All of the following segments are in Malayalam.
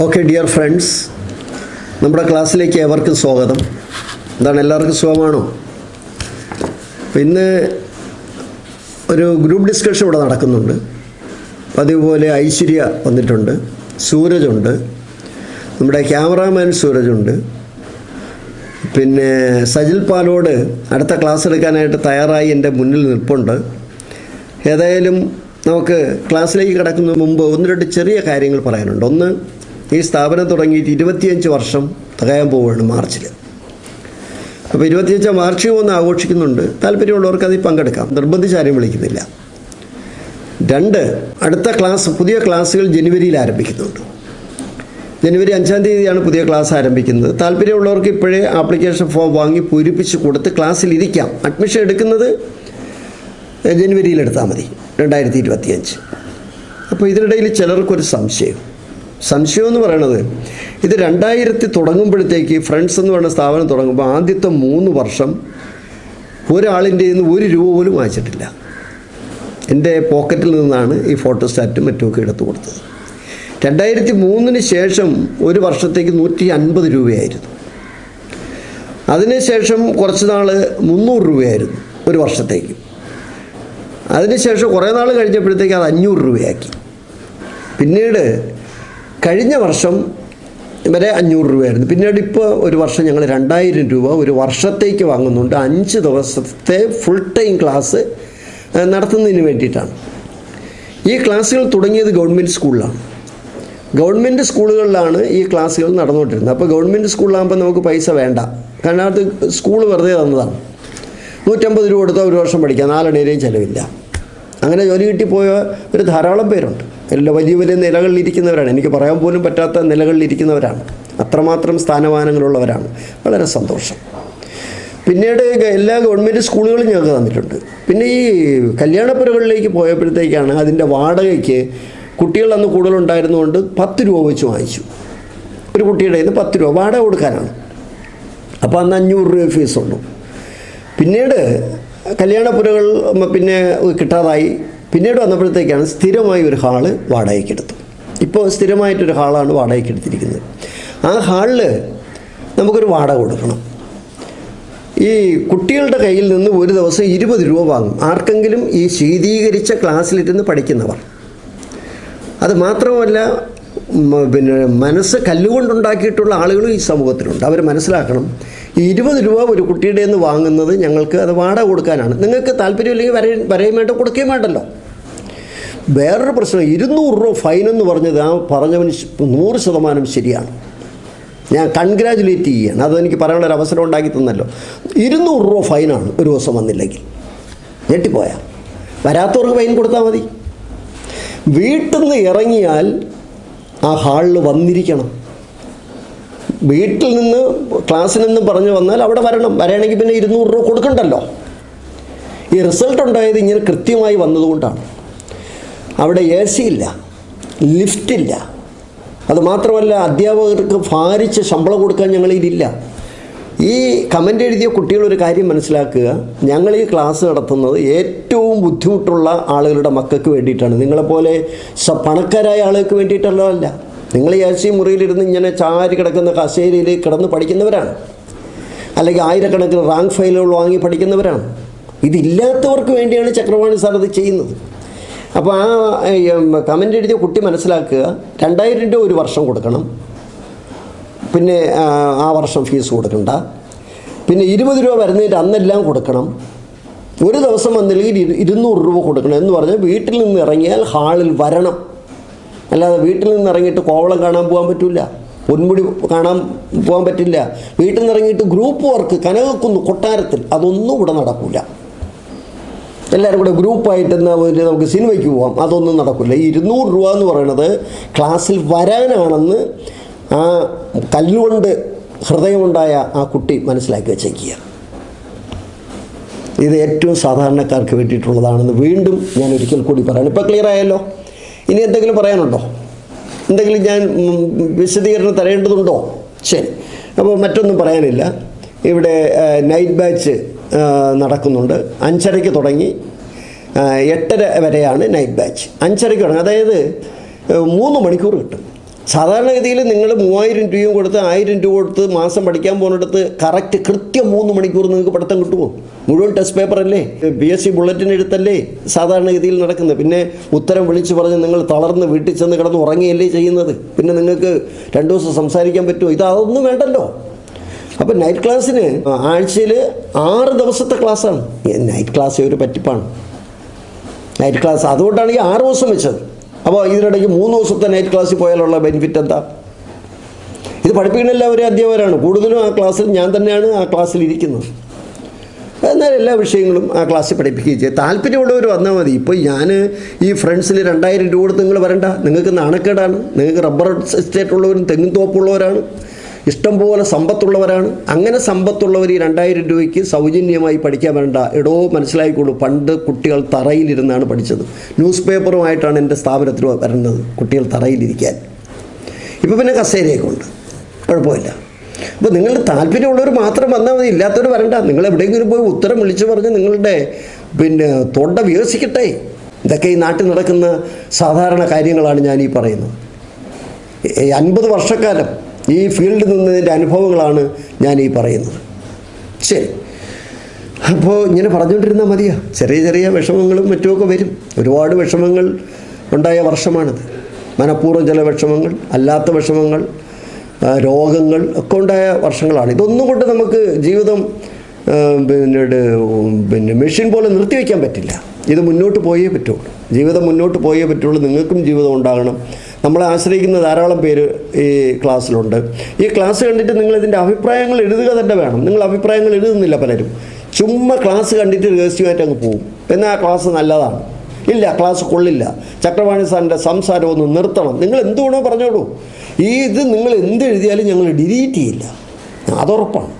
ഓക്കെ ഡിയർ ഫ്രണ്ട്സ്, നമ്മുടെ ക്ലാസ്സിലേക്ക് ഏവർക്കും സ്വാഗതം. എന്താണ്, എല്ലാവർക്കും സുഖമാണോ? ഇന്ന് ഒരു ഗ്രൂപ്പ് ഡിസ്കഷൻ ഇവിടെ നടക്കുന്നുണ്ട്. അതുപോലെ ഐശ്വര്യ വന്നിട്ടുണ്ട്, സൂരജുണ്ട്, നമ്മുടെ ക്യാമറാമാൻ സൂരജുണ്ട്, പിന്നെ സജിൽ പാലോട് അടുത്ത ക്ലാസ് എടുക്കാനായിട്ട് തയ്യാറായി എൻ്റെ മുന്നിൽ നിൽപ്പുണ്ട്. ഏതായാലും നമുക്ക് ക്ലാസ്സിലേക്ക് കിടക്കുന്നതിന് മുമ്പ് ഒന്ന് രണ്ട് ചെറിയ കാര്യങ്ങൾ പറയാനുണ്ട്. ഒന്ന്, ഈ സ്ഥാപനം തുടങ്ങിയിട്ട് 25 വർഷം തികയാൻ പോവുകയാണ് മാർച്ചിൽ. അപ്പോൾ 25 മാർച്ച് ഒന്ന് ആഘോഷിക്കുന്നുണ്ട്. താല്പര്യമുള്ളവർക്ക് അതിൽ പങ്കെടുക്കാം, നിർബന്ധിച്ചാരും വിളിക്കുന്നില്ല. 2, അടുത്ത പുതിയ ക്ലാസ്സുകൾ ജനുവരിയിൽ ആരംഭിക്കുന്നുണ്ട്. ജനുവരി 5-ാം തീയതിയാണ് പുതിയ ക്ലാസ് ആരംഭിക്കുന്നത്. താല്പര്യമുള്ളവർക്ക് ഇപ്പോഴേ ആപ്ലിക്കേഷൻ ഫോം വാങ്ങി പൂരിപ്പിച്ച് കൊടുത്ത് ക്ലാസ്സിലിരിക്കാം. അഡ്മിഷൻ എടുക്കുന്നത് ജനുവരിയിൽ എടുത്താൽ മതി, 2025. അപ്പോൾ ഇതിനിടയിൽ ചിലർക്കൊരു സംശയം എന്ന് പറയണത്, ഇത് 2000 തുടങ്ങുമ്പോഴത്തേക്ക് ഫ്രണ്ട്സ് എന്ന് പറയുന്ന സ്ഥാപനം തുടങ്ങുമ്പോൾ ആദ്യത്തെ 3 വർഷം ഒരാളിൻ്റെ നിന്ന് 1 രൂപ പോലും വാങ്ങിച്ചിട്ടില്ല. എൻ്റെ പോക്കറ്റിൽ നിന്നാണ് ഈ ഫോട്ടോസ്റ്റാറ്റും മറ്റുമൊക്കെ എടുത്തു കൊടുത്തത്. 2003 ശേഷം ഒരു വർഷത്തേക്ക് 150 രൂപയായിരുന്നു. അതിനുശേഷം കുറച്ച് നാൾ 300 രൂപയായിരുന്നു ഒരു വർഷത്തേക്ക്. അതിനുശേഷം കുറേ നാൾ കഴിഞ്ഞപ്പോഴത്തേക്ക് അത് 500 രൂപയാക്കി. പിന്നീട് കഴിഞ്ഞ വർഷം വരെ 500 രൂപയായിരുന്നു. പിന്നീട് ഇപ്പോൾ ഒരു വർഷം ഞങ്ങൾ 2000 രൂപ ഒരു വർഷത്തേക്ക് വാങ്ങുന്നുണ്ട്. 5 ദിവസത്തെ ഫുൾ ടൈം ക്ലാസ് നടത്തുന്നതിന് വേണ്ടിയിട്ടാണ്. ഈ ക്ലാസ്സുകൾ തുടങ്ങിയത് ഗവൺമെൻറ് സ്കൂളിലാണ്. ഗവൺമെൻറ് സ്കൂളുകളിലാണ് ഈ ക്ലാസ്സുകൾ നടന്നുകൊണ്ടിരുന്നത്. അപ്പോൾ ഗവൺമെൻറ് സ്കൂളിലാകുമ്പോൾ നമുക്ക് പൈസ വേണ്ട, കാരണം അത് സ്കൂൾ വെറുതെ തന്നതാണ്. 150 രൂപ കൊടുത്താൽ ഒരു വർഷം പഠിക്കാം, 4 അണയുടെയും ചിലവില്ല. അങ്ങനെ ജോലി കിട്ടിപ്പോയ ഒരു ധാരാളം പേരുണ്ട്. വലിയ വലിയ നിലകളിലിരിക്കുന്നവരാണ്, എനിക്ക് പറയാൻ പോലും പറ്റാത്ത നിലകളിലിരിക്കുന്നവരാണ്. അത്രമാത്രം സ്ഥാനമാനങ്ങളുള്ളവരാണ്. വളരെ സന്തോഷം. പിന്നീട് എല്ലാ ഗവൺമെൻറ് സ്കൂളുകളും ഞങ്ങൾക്ക് തന്നിട്ടുണ്ട്. പിന്നെ ഈ കല്യാണപ്പുരകളിലേക്ക് പോയപ്പോഴത്തേക്കാണ് അതിൻ്റെ വാടകയ്ക്ക് കുട്ടികൾ അന്ന് കൂടുതലുണ്ടായിരുന്നുകൊണ്ട് 10 രൂപ വെച്ച് വാങ്ങിച്ചു. ഒരു കുട്ടിയുടെ കയ്യിൽ നിന്ന് 10 രൂപ വാടക കൊടുക്കാനാണ്. അപ്പോൾ അന്ന് 500 രൂപ ഫീസുള്ളൂ. പിന്നീട് കല്യാണപ്പുരകൾ പിന്നെ കിട്ടാതായി. പിന്നീട് വന്നപ്പോഴത്തേക്കാണ് സ്ഥിരമായി ഒരു ഹാള് വാടകയ്ക്കെടുത്തു. ഇപ്പോൾ സ്ഥിരമായിട്ടൊരു ഹാളാണ് വാടകയ്ക്കെടുത്തിരിക്കുന്നത്. ആ ഹാളിൽ നമുക്കൊരു വാടക കൊടുക്കണം. ഈ കുട്ടികളുടെ കയ്യിൽ നിന്ന് ഒരു ദിവസം 20 രൂപ വാങ്ങും, ആർക്കെങ്കിലും ഈ ശീതീകരിച്ച ക്ലാസ്സിലിരുന്ന് പഠിക്കുന്നവർ. അത് മാത്രമല്ല, പിന്നെ മനസ്സ് കല്ലുകൊണ്ടുണ്ടാക്കിയിട്ടുള്ള ആളുകളും ഈ സമൂഹത്തിലുണ്ട്. അവർ മനസ്സിലാക്കണം, ഈ 20 രൂപ ഒരു കുട്ടിയുടെ നിന്ന് വാങ്ങുന്നത് ഞങ്ങൾക്ക് അത് വാടക കൊടുക്കാനാണ്. നിങ്ങൾക്ക് താല്പര്യമില്ലെങ്കിൽ വരെയും വേണ്ട, കൊടുക്കുകയും വേണ്ടല്ലോ. വേറൊരു പ്രശ്നം, 200 രൂപ ഫൈനെന്ന് പറഞ്ഞത് ആ പറഞ്ഞവന് 100% ശരിയാണ്. ഞാൻ കൺഗ്രാജുലേറ്റ് ചെയ്യുകയാണ്. അതെനിക്ക് പറയാനുള്ളൊരു അവസരം ഉണ്ടാക്കി തന്നല്ലോ. 200 രൂപ ഫൈനാണ് ഒരു ദിവസം വന്നില്ലെങ്കിൽ. ഞെട്ടിപ്പോയാൽ വരാത്തവർക്ക് ഫൈൻ കൊടുത്താൽ മതി. വീട്ടിൽ നിന്ന് ഇറങ്ങിയാൽ ആ ഹാളിൽ വന്നിരിക്കണം. വീട്ടിൽ നിന്ന് ക്ലാസ്സിൽ നിന്ന് പറഞ്ഞു വന്നാൽ അവിടെ വരണമെങ്കിൽ പിന്നെ 200 രൂപ കൊടുക്കണ്ടല്ലോ. ഈ റിസൾട്ട് ഉണ്ടായത് ഇങ്ങനെ കൃത്യമായി വന്നതുകൊണ്ടാണ്. അവിടെ AC ഇല്ല, ലിഫ്റ്റില്ല. അതുമാത്രമല്ല, അധ്യാപകർക്ക് ഭാരിച്ച ശമ്പളം കൊടുക്കാൻ ഞങ്ങളിതില്ല. ഈ കമൻ്റ് എഴുതിയ കുട്ടികളൊരു കാര്യം മനസ്സിലാക്കുക, ഞങ്ങൾ ഈ ക്ലാസ് നടത്തുന്നത് ഏറ്റവും ബുദ്ധിമുട്ടുള്ള ആളുകളുടെ മക്കൾക്ക് വേണ്ടിയിട്ടാണ്. നിങ്ങളെപ്പോലെ പണക്കാരായ ആളുകൾക്ക് വേണ്ടിയിട്ടുള്ളതല്ല. നിങ്ങൾ ഈ AC മുറിയിലിരുന്ന് ഇങ്ങനെ ചാരി കിടക്കുന്ന കസേരയിൽ കിടന്ന് പഠിക്കുന്നവരാണ്, അല്ലെങ്കിൽ ആയിരക്കണക്കിന് റാങ്ക് ഫയലുകൾ വാങ്ങി പഠിക്കുന്നവരാണ്. ഇതില്ലാത്തവർക്ക് വേണ്ടിയാണ് ചക്രവാണി സാർ ഇത് ചെയ്യുന്നത്. അപ്പോൾ ആ കമൻ്റ് എഴുതിയ കുട്ടി മനസ്സിലാക്കുക, 2000 രൂപ ഒരു വർഷം കൊടുക്കണം, പിന്നെ ആ വർഷം ഫീസ് കൊടുക്കണ്ട, പിന്നെ 20 രൂപ വരുന്നതിൻ്റെ അന്നെല്ലാം കൊടുക്കണം, ഒരു ദിവസം വന്നില്ലെങ്കിൽ 200 രൂപ കൊടുക്കണം എന്ന് പറഞ്ഞാൽ വീട്ടിൽ നിന്ന് ഇറങ്ങിയാൽ ഹാളിൽ വരണം. അല്ലാതെ വീട്ടിൽ നിന്ന് ഇറങ്ങിയിട്ട് കോവളം കാണാൻ പോകാൻ പറ്റില്ല, പൊന്മുടി കാണാൻ പോകാൻ പറ്റില്ല. വീട്ടിൽ നിന്ന് ഇറങ്ങിയിട്ട് ഗ്രൂപ്പ് വർക്ക് കനകക്കുന്ന് കൊട്ടാരത്തിൽ അതൊന്നും ഇവിടെ നടക്കില്ല. എല്ലാവരും കൂടെ ഗ്രൂപ്പായിട്ട് നമുക്ക് സിനിമയ്ക്ക് പോകാം, അതൊന്നും നടക്കില്ല. ഈ 200 രൂപ എന്ന് പറയുന്നത് ക്ലാസ്സിൽ വരാനാണെന്ന് ആ കല്ലുകൊണ്ട് ഹൃദയമുണ്ടായ ആ കുട്ടി മനസ്സിലാക്കി വെച്ചേക്കുക. ഇത് ഏറ്റവും സാധാരണക്കാർക്ക് വേണ്ടിയിട്ടുള്ളതാണെന്ന് വീണ്ടും ഞാൻ ഒരിക്കൽ കൂടി പറയണം. ഇപ്പോൾ ക്ലിയർ ആയല്ലോ? ഇനി എന്തെങ്കിലും പറയാനുണ്ടോ? എന്തെങ്കിലും ഞാൻ വിശദീകരണം തരേണ്ടതുണ്ടോ? ശരി, അപ്പോൾ മറ്റൊന്നും പറയാനില്ല. ഇവിടെ നൈറ്റ് ബാച്ച് നടക്കുന്നുണ്ട്. 5:30 തുടങ്ങി 8:30 വരെയാണ് നൈറ്റ് ബാച്ച്. 5:30 തുടങ്ങി, അതായത് 3 മണിക്കൂർ കിട്ടും. സാധാരണഗതിയിൽ നിങ്ങൾ 3000 രൂപയും കൊടുത്ത് 1000 രൂപ കൊടുത്ത് മാസം പഠിക്കാൻ പോകുന്നിടത്ത് കൃത്യം 3 മണിക്കൂർ നിങ്ങൾക്ക് പഠിത്തം കിട്ടുമോ? മുഴുവൻ ടെസ്റ്റ് പേപ്പറല്ലേ, PSC ബുള്ളറ്റിൻ എഴുത്തല്ലേ സാധാരണഗതിയിൽ നടക്കുന്നത്. പിന്നെ ഉത്തരം വിളിച്ച് പറഞ്ഞ് നിങ്ങൾ തളർന്ന് വീട്ടിൽ ചെന്ന് കിടന്ന് ഉറങ്ങിയല്ലേ ചെയ്യുന്നത്. പിന്നെ നിങ്ങൾക്ക് 2 ദിവസം സംസാരിക്കാൻ പറ്റുമോ? അതൊന്നും വേണ്ടല്ലോ. അപ്പോൾ നൈറ്റ് ക്ലാസ്സിന് ആഴ്ചയിൽ 6 ദിവസത്തെ ക്ലാസ്സാണ്. നൈറ്റ് ക്ലാസ് ഒരു പറ്റിപ്പാണ് നൈറ്റ് ക്ലാസ്. അതുകൊണ്ടാണ് ഈ 6 ദിവസം വെച്ചത്. അപ്പോൾ ഇതിനിടയ്ക്ക് 3 ദിവസത്തെ നൈറ്റ് ക്ലാസ്സിൽ പോയാലുള്ള ബെനിഫിറ്റ് എന്താ? ഇത് പഠിപ്പിക്കുന്ന എല്ലാവരും അധ്യാപകരാണ്. കൂടുതലും ആ ക്ലാസ്സിൽ ഞാൻ തന്നെയാണ് ആ ക്ലാസ്സിൽ ഇരിക്കുന്നത്. എന്നാൽ എല്ലാ വിഷയങ്ങളും ആ ക്ലാസ്സിൽ പഠിപ്പിക്കുകയും ചെയ്യും. താല്പര്യമുള്ളവർ വന്നാൽ മതി. ഇപ്പോൾ ഞാൻ ഈ ഫ്രണ്ട്സിൽ 2000 രൂപ കൊടുത്ത് നിങ്ങൾ വരണ്ട. നിങ്ങൾക്ക് നാണക്കേടാണ്. നിങ്ങൾക്ക് റബ്ബർ എസ്റ്റേറ്റ് ഉള്ളവരും തെങ്ങിൻ തോപ്പുള്ളവരാണ്, ഇഷ്ടംപോലെ സമ്പത്തുള്ളവരാണ്. അങ്ങനെ സമ്പത്തുള്ളവർ ഈ 2000 രൂപയ്ക്ക് സൗജന്യമായി പഠിക്കാൻ വരണ്ട. മനസ്സിലായിക്കോളൂ, പണ്ട് കുട്ടികൾ തറയിലിരുന്നാണ് പഠിച്ചത്. ന്യൂസ് പേപ്പറുമായിട്ടാണ് എൻ്റെ സ്ഥാപനത്തിൽ വരുന്നത് കുട്ടികൾ തറയിലിരിക്കാൻ. ഇപ്പോൾ പിന്നെ കസേരയൊക്കെ ഉണ്ട്, കുഴപ്പമില്ല. അപ്പോൾ നിങ്ങളുടെ താല്പര്യമുള്ളവർ മാത്രം വന്നാൽ മതി, ഇല്ലാത്തവർ വരണ്ട. നിങ്ങൾ എവിടെയെങ്കിലും പോയി ഉത്തരം വിളിച്ചു പറഞ്ഞ് നിങ്ങളുടെ തൊണ്ട വികസിക്കട്ടെ. ഇതൊക്കെ ഈ നാട്ടിൽ നടക്കുന്ന സാധാരണ കാര്യങ്ങളാണ് ഞാൻ ഈ പറയുന്നത്. 50 വർഷക്കാലം ഈ ഫീൽഡിൽ നിന്നതിൻ്റെ അനുഭവങ്ങളാണ് ഞാൻ ഈ പറയുന്നത്. ശരി, അപ്പോൾ ഇങ്ങനെ പറഞ്ഞുകൊണ്ടിരുന്നാൽ മതിയോ? ചെറിയ ചെറിയ വിഷമങ്ങളും മറ്റുമൊക്കെ വരും. ഒരുപാട് വിഷമങ്ങൾ ഉണ്ടായ വർഷമാണിത്. മനഃപൂർവ്വം ചില വിഷമങ്ങൾ, അല്ലാത്ത വിഷമങ്ങൾ, രോഗങ്ങൾ ഒക്കെ ഉണ്ടായ വർഷങ്ങളാണ്. ഇതൊന്നും കൊണ്ട് നമുക്ക് ജീവിതം മെഷീൻ പോലെ നിർത്തിവെക്കാൻ പറ്റില്ല. ഇത് മുന്നോട്ട് പോയേ പറ്റുള്ളൂ. ജീവിതം മുന്നോട്ട് പോയേ പറ്റുള്ളൂ. നിങ്ങൾക്കും ജീവിതം ഉണ്ടാകണം. നമ്മളെ ആശ്രയിക്കുന്ന ധാരാളം പേര് ഈ ക്ലാസ്സിലുണ്ട്. ഈ ക്ലാസ് കണ്ടിട്ട് നിങ്ങളിതിൻ്റെ അഭിപ്രായങ്ങൾ എഴുതുക തന്നെ വേണം. നിങ്ങൾ അഭിപ്രായങ്ങൾ എഴുതുന്നില്ല പലരും. ചുമ്മാ ക്ലാസ് കണ്ടിട്ട് രഹസ്യമായിട്ട് അങ്ങ് പോകും. എന്നാൽ ആ ക്ലാസ് നല്ലതാണ്. ഇല്ല, ക്ലാസ് കൊള്ളില്ല, ചക്രവാണി സാറിൻ്റെ സംസാരം ഒന്ന് നിർത്തണം. നിങ്ങൾ എന്തുകൊണ്ടോ പറഞ്ഞോളൂ. ഇത് നിങ്ങൾ എന്തെഴുതിയാലും ഞങ്ങൾ ഡിലീറ്റ് ചെയ്യില്ല, അതുറപ്പാണ്.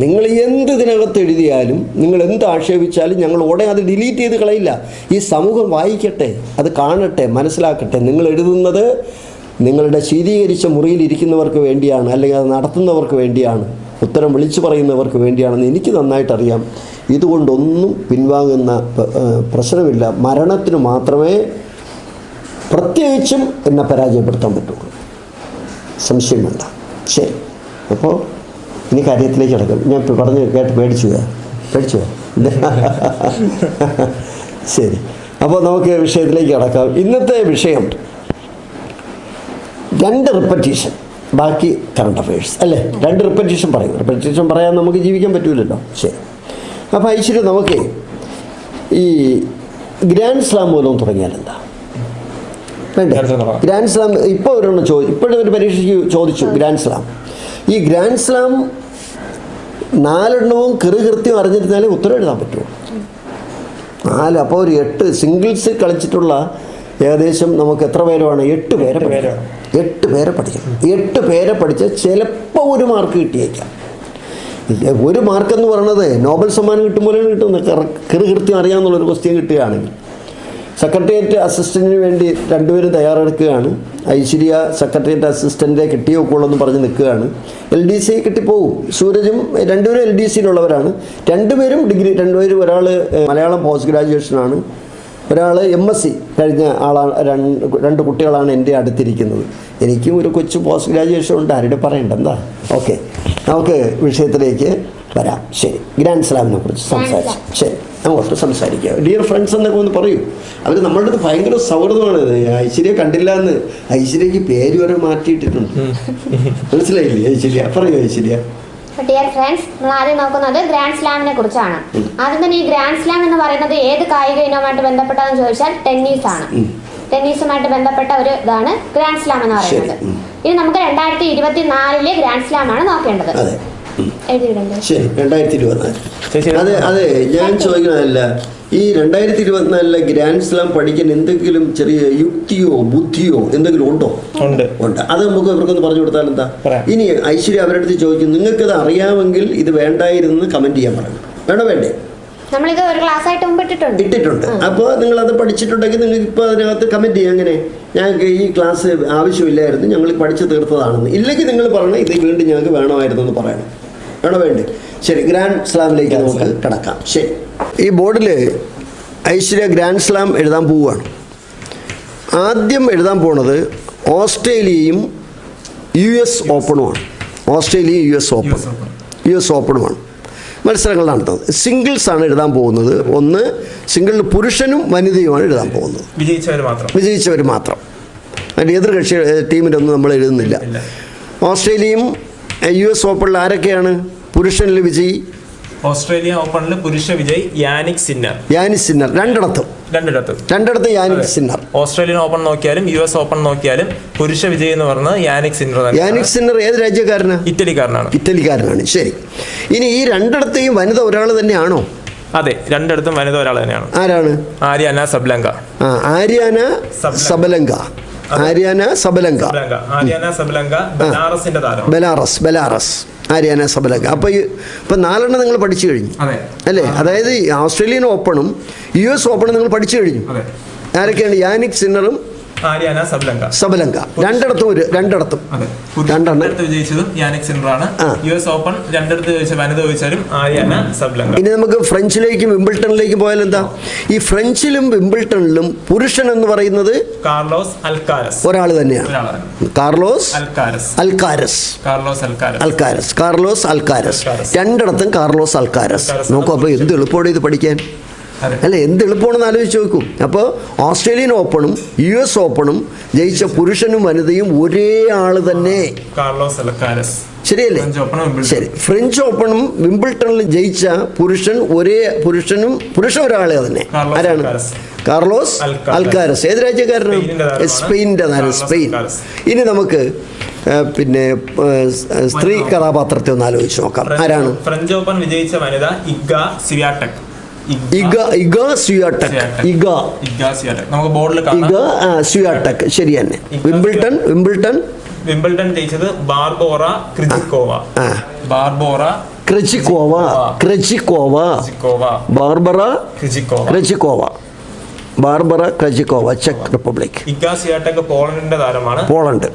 നിങ്ങൾ എന്ത് ഇതിനകത്ത് എഴുതിയാലും, നിങ്ങൾ എന്ത് ആക്ഷേപിച്ചാലും ഞങ്ങൾ ഉടനെ അത് ഡിലീറ്റ് ചെയ്ത് കളയില്ല. ഈ സമൂഹം വായിക്കട്ടെ, അത് കാണട്ടെ, മനസ്സിലാക്കട്ടെ. നിങ്ങൾ എഴുതുന്നത് നിങ്ങളുടെ ശീതീകരിച്ച മുറിയിലിരിക്കുന്നവർക്ക് വേണ്ടിയാണ്, അല്ലെങ്കിൽ അത് നടത്തുന്നവർക്ക് വേണ്ടിയാണ്, ഉത്തരം വിളിച്ചു പറയുന്നവർക്ക് വേണ്ടിയാണെന്ന് എനിക്ക് നന്നായിട്ടറിയാം. ഇതുകൊണ്ടൊന്നും പിൻവാങ്ങുന്ന പ്രശ്നമില്ല. മരണത്തിന് മാത്രമേ പ്രത്യേകിച്ചും എന്നെ പരാജയപ്പെടുത്താൻ പറ്റുള്ളൂ, സംശയം വേണ്ട. ശരി, അപ്പോൾ ഇനി കാര്യത്തിലേക്ക് കിടക്കും. ഞാൻ പറഞ്ഞ് കേട്ട് പേടിച്ചു ശരി, അപ്പോൾ നമുക്ക് വിഷയത്തിലേക്ക് കിടക്കാം. ഇന്നത്തെ വിഷയം 2 റിപ്പറ്റീഷൻ, ബാക്കി കറണ്ട് അഫയേഴ്സ് അല്ലേ. 2 റിപ്പറ്റീഷൻ പറയും. റിപ്പറ്റീഷൻ പറയാൻ നമുക്ക് ജീവിക്കാൻ പറ്റൂലല്ലോ. ശരി, അപ്പോൾ ഐശ്വര്യം നമുക്ക് ഈ ഗ്രാൻഡ് സ്ലാം മൂലം തുടങ്ങിയാലെന്താ? ഗ്രാൻഡ് സ്ലാം ഇപ്പോൾ ഒരെണ്ണം ഇപ്പോഴും ഒരു പരീക്ഷയ്ക്ക് ചോദിച്ചു. ഗ്രാൻഡ് സ്ലാം, ഈ ഗ്രാൻഡ് സ്ലാം 4 കൃത്യം അറിഞ്ഞിരുന്നാലേ ഉത്തരം എഴുതാൻ പറ്റുമോ? 4, അപ്പോൾ ഒരു 8 സിംഗിൾസ് കളിച്ചിട്ടുള്ള ഏകദേശം നമുക്ക് എത്ര പേരാണ്? 8 പേരെ പഠിക്കണം. 8 പേരെ പഠിക്കണം. 8 പേരെ പഠിച്ചാൽ ചിലപ്പോൾ 1 മാർക്ക് കിട്ടിയേക്കാം. 1 മാർക്കെന്ന് പറയുന്നത് നോബൽ സമ്മാനം കിട്ടും പോലെയാണ് കിട്ടുന്നത്. കൃത്യം അറിയാമെന്നുള്ളൊരു ക്വസ്റ്റ്യൻ കിട്ടുകയാണെങ്കിൽ. സെക്രട്ടേറിയറ്റ് അസിസ്റ്റൻറ്റിന് വേണ്ടി 2 പേരും തയ്യാറെടുക്കുകയാണ്. ഐശ്വര്യ സെക്രട്ടേറിയറ്റ് അസിസ്റ്റൻറ്റ് കിട്ടിയോക്കുള്ളെന്ന് പറഞ്ഞ് നിൽക്കുകയാണ്. LDC കിട്ടിപ്പോവും. സൂരജും 2 പേരും LDCയിലുള്ളവരാണ്. 2 പേരും ഡിഗ്രി. 2 പേരും, ഒരാൾ മലയാളം പോസ്റ്റ് ഗ്രാജുവേഷനാണ്, ഒരാൾ MSc കഴിഞ്ഞ ആളാണ്. 2 കുട്ടികളാണ് എൻ്റെ അടുത്തിരിക്കുന്നത്. എനിക്കും ഒരു കൊച്ചു പോസ്റ്റ് ഗ്രാജുവേഷൻ ഉണ്ട്, ആരുടെ പറയണ്ട. എന്താ? ഓക്കെ, നമുക്ക് വിഷയത്തിലേക്ക് വരാം. ശരി, ഗ്രാൻഡ് സ്ലാമിനെ കുറിച്ച് സംസാരിച്ചു. ശരി, അങ്ങോട്ട് സംസാരിക്കുക. ഡിയർ ഫ്രണ്ട്സ് എന്നൊക്കെ ഒന്ന് പറയൂ. അവർ നമ്മളുടെ അടുത്ത് ഭയങ്കര സൗഹൃദമാണ്. ഐശ്വര്യ കണ്ടില്ല എന്ന് ഐശ്വര്യക്ക് പേര് വരെ മാറ്റിയിട്ടിട്ടുണ്ട്. മനസ്സിലായില്ലേ ഐശ്വര്യ? പറയൂ ഐശ്വര്യ. ഡിയർ ഫ്രണ്ട്സ്, നമ്മൾ ആദ്യം നോക്കുന്നത് ഗ്രാൻഡ് സ്ലാമിനെ കുറിച്ചാണ്. ആദ്യം തന്നെ ഈ ഗ്രാൻഡ് സ്ലാം എന്ന് പറയുന്നത് ഏത് കായിക ഇനവുമായിട്ട് ബന്ധപ്പെട്ടതെന്ന് ചോദിച്ചാൽ ടെന്നീസ് ആണ്. ടെന്നീസുമായിട്ട് ബന്ധപ്പെട്ട ഒരു ഇതാണ് ഗ്രാൻഡ് സ്ലാം എന്ന് പറയുന്നത്. ഇനി നമുക്ക് 2024 ഗ്രാൻഡ് സ്ലാം ആണ് നോക്കേണ്ടത്. ശരി, 2024. അതെ, ഞാൻ ചോദിക്കണതല്ല, ഈ 2024 ഗ്രാൻഡ് സ്ലാം പഠിക്കാൻ എന്തെങ്കിലും ചെറിയ യുക്തിയോ ബുദ്ധിയോ എന്തെങ്കിലും ഉണ്ടോ? ഉണ്ട്. അത് നമുക്ക് ഇവർക്കൊന്ന് പറഞ്ഞു കൊടുത്താൽ എന്താ? ഇനി ഐശ്വര്യ അവരുടെ അടുത്ത് ചോദിക്കും, നിങ്ങൾക്കത് അറിയാമെങ്കിൽ ഇത് വേണ്ടായിരുന്നു കമന്റ് ചെയ്യാൻ പറയണം. വേണ്ടേ? നമ്മളിത് ഒരു ക്ലാസ് ആയിട്ട് മുമ്പ് ഇട്ടിട്ടുണ്ട്. അപ്പോൾ നിങ്ങളത് പഠിച്ചിട്ടുണ്ടെങ്കിൽ നിങ്ങൾക്ക് ഇപ്പോൾ അതിനകത്ത് കമന്റ് ചെയ്യാം. അങ്ങനെ ഞങ്ങൾക്ക് ഈ ക്ലാസ് ആവശ്യമില്ലായിരുന്നു, ഞങ്ങൾ പഠിച്ചു തീർത്തതാണെന്ന്. ഇല്ലെങ്കിൽ നിങ്ങൾ പറയണം ഇത് വീണ്ടും ഞങ്ങൾക്ക് വേണമായിരുന്നു എന്ന് പറയണം. വേണ്ടേ? ശരി, ഗ്രാൻഡ് സ്ലാമിലേക്ക് നമുക്ക് കിടക്കാം. ശരി, ഈ ബോർഡിൽ ഐശ്വര്യ ഗ്രാൻഡ് സ്ലാം എഴുതാൻ പോവുകയാണ്. ആദ്യം എഴുതാൻ പോണത് ഓസ്ട്രേലിയയും US ഓപ്പണുമാണ്. ഓസ്ട്രേലിയയും US ഓപ്പണുമാണ് മത്സരങ്ങൾ നടത്തുന്നത്. സിംഗിൾസാണ് എഴുതാൻ പോകുന്നത്. ഒന്ന് സിംഗിളിൽ പുരുഷനും വനിതയുമാണ് എഴുതാൻ പോകുന്നത്. വിജയിച്ചവർ മാത്രം. അതിൻ്റെ എതിർ കക്ഷി ടീമിലൊന്നും നമ്മൾ എഴുതുന്നില്ല. ഓസ്ട്രേലിയയും US ഓപ്പണിൽ ആരൊക്കെയാണ്? പുരുഷനിൽ വിജയി ഓസ്ട്രേലിയ ഓപ്പണിൽ പുരുഷ വിജയ് യാനിക് സിന്നർ. രണ്ടിടത്തും യാനിക് സിന്നർ. ഓസ്ട്രേലിയൻ ഓപ്പൺ നോക്കിയാലും US ഓപ്പൺ നോക്കിയാലും പുരുഷ വിജയ് എന്ന് പറഞ്ഞത് യാനിക് സിന്നർ. ഏത് രാജ്യക്കാരനാണ്? ഇറ്റലിക്കാരനാണ്. ശരി. ഇനി ഈ രണ്ടിടത്തെയും വനിത ഒരാൾ തന്നെയാണോ? അതെ, രണ്ടിടത്തും വനിത ഒരാൾ തന്നെയാണ്. ആരാണ്? Aryna Sabalenka. Belarus Aryna Sabalenka. അപ്പോൾ ഇപ്പം 4 നിങ്ങൾ പഠിച്ചു കഴിഞ്ഞു അല്ലേ? അതായത് ഓസ്ട്രേലിയൻ ഓപ്പണും US ഓപ്പണും നിങ്ങൾ പഠിച്ചു കഴിഞ്ഞു. ആരൊക്കെയാണ്? യാനിക് സിന്നറും ആര്യാന സബലങ്ക. രണ്ടിടത്തും വിജയിച്ചതും യാനിക് സിന്നറാണ്. US ഓപ്പൺ രണ്ടിടത്ത് ചോദിച്ച വനിത ചോദിച്ചാലും ആര്യാന സബലങ്ക. ഇനി നമുക്ക് ഫ്രഞ്ചിലേക്കും വിംബിൾട്ടണിലേക്കും പോയാൽ എന്താ? ഈ ഫ്രഞ്ചിലും വിംബിൾട്ടണിലും പുരുഷൻ എന്ന് പറയുന്നത് കാർലോസ് അൽക്കാരസ്. ഒരാൾ തന്നെയാണ്. Carlos Alcaraz. രണ്ടിടത്തും കാർലോസ് അൽക്കാരസ്. നോക്കൂ, അപ്പോൾ എന്ത് എളുപ്പമാണ് ഇത് പഠിക്കാൻ അല്ലേ? എന്ത് എളുപ്പമാണെന്ന് ആലോചിച്ച് നോക്കും. അപ്പോൾ ഓസ്ട്രേലിയൻ ഓപ്പണും US ഓപ്പണും ജയിച്ച പുരുഷനും വനിതയും ഒരേ ആള് തന്നെ. ശരിയല്ലേ? ശരി. ഫ്രഞ്ച് ഓപ്പണും വിംബിൾട്ടണിലും ജയിച്ച പുരുഷൻ ഒരാളെ തന്നെ. ആരാണ്? Carlos Alcaraz. ഏത് രാജ്യക്കാരനാണ്? സ്പെയിൻ. ഇനി നമുക്ക് പിന്നെ സ്ത്രീ കഥാപാത്രത്തെ ഒന്ന് ആലോചിച്ച് നോക്കാം. ആരാണ്? ഫ്രഞ്ച് ഓപ്പൺ വിജയിച്ച വനിത ഇഗ സ്വിയാടെക്. നമുക്ക് ബോർഡിൽ സ്വിയാടെക്. ശരി തന്നെ. വിംബിൾട്ടൺ ജയിച്ചത് ബാർബോറ ക്രെജിക്കോവ, ചെക്ക് റിപ്പബ്ലിക്. ഇഗ സ്വിയാടെക് പോളണ്ടിന്റെ താരമാണ്.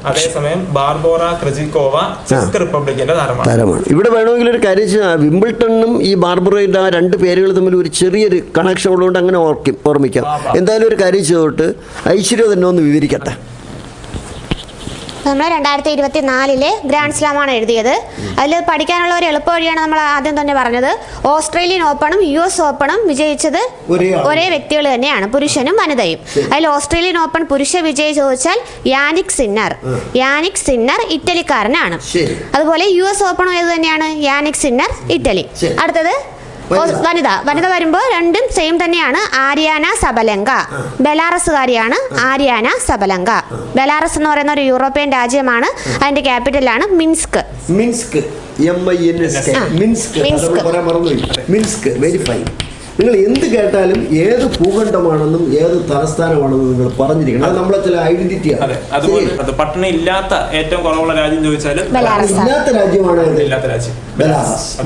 അതേസമയം ബാർബോറ ക്രെജിക്കോവ ചെക്ക് റിപ്പബ്ലിക്കിന്റെ താരമാണ്. ഇവിടെ വേണമെങ്കിൽ ഒരു കാര്യം, വിംബിൾട്ടണും ഈ ബാർബറയുടെ ആ രണ്ട് പേരുകൾ തമ്മിൽ ഒരു ചെറിയൊരു കണക്ഷൻ ഉള്ളതുകൊണ്ട് അങ്ങനെ ഓർമ്മിക്കാം. എന്തായാലും ഒരു കാര്യം ചെയ്തോട്ട് ഐശ്വര്യ തന്നെ ഒന്ന് വിവരിക്കട്ടെ. നമ്മൾ 2024 ഗ്രാൻഡ് സ്ലാമാണ് എഴുതിയത്. അതിൽ പഠിക്കാനുള്ള ഒരു എളുപ്പ വഴിയാണ് നമ്മൾ ആദ്യം തന്നെ പറഞ്ഞത്. ഓസ്ട്രേലിയൻ ഓപ്പണും US ഓപ്പണും വിജയിച്ചത് ഒരേ വ്യക്തികൾ തന്നെയാണ്, പുരുഷനും വനിതയും. അതിൽ ഓസ്ട്രേലിയൻ ഓപ്പൺ പുരുഷ വിജയി ചോദിച്ചാൽ യാനിക് സിന്നർ ഇറ്റലിക്കാരനാണ്. അതുപോലെ US ഓപ്പണും ഏത് തന്നെയാണ്? Jannik Sinner, Italy. അടുത്തത് വനിത വരുമ്പോൾ രണ്ടും സെയിം തന്നെയാണ്. ആര്യാന സബലങ്ക, ബെലാറസുകാരിയാണ് ആര്യാന സബലങ്ക. ബെലാറസ് എന്ന് പറയുന്ന ഒരു യൂറോപ്യൻ രാജ്യമാണ്. അതിന്റെ ക്യാപിറ്റലാണ് മിൻസ്ക്. നിങ്ങൾ എന്ത് കേട്ടാലും ഏത് ഭൂഖണ്ഡമാണെന്നും ഏത് തലസ്ഥാനമാണെന്നും നിങ്ങൾ പറഞ്ഞിരിക്കണം. അത് നമ്മളെ ചില ഐഡന്റിറ്റിയാണ്. പട്ടണ ഇല്ലാത്ത ഏറ്റവും കുറവുള്ള രാജ്യം ചോദിച്ചാലും ഇല്ലാത്ത രാജ്യമാണ്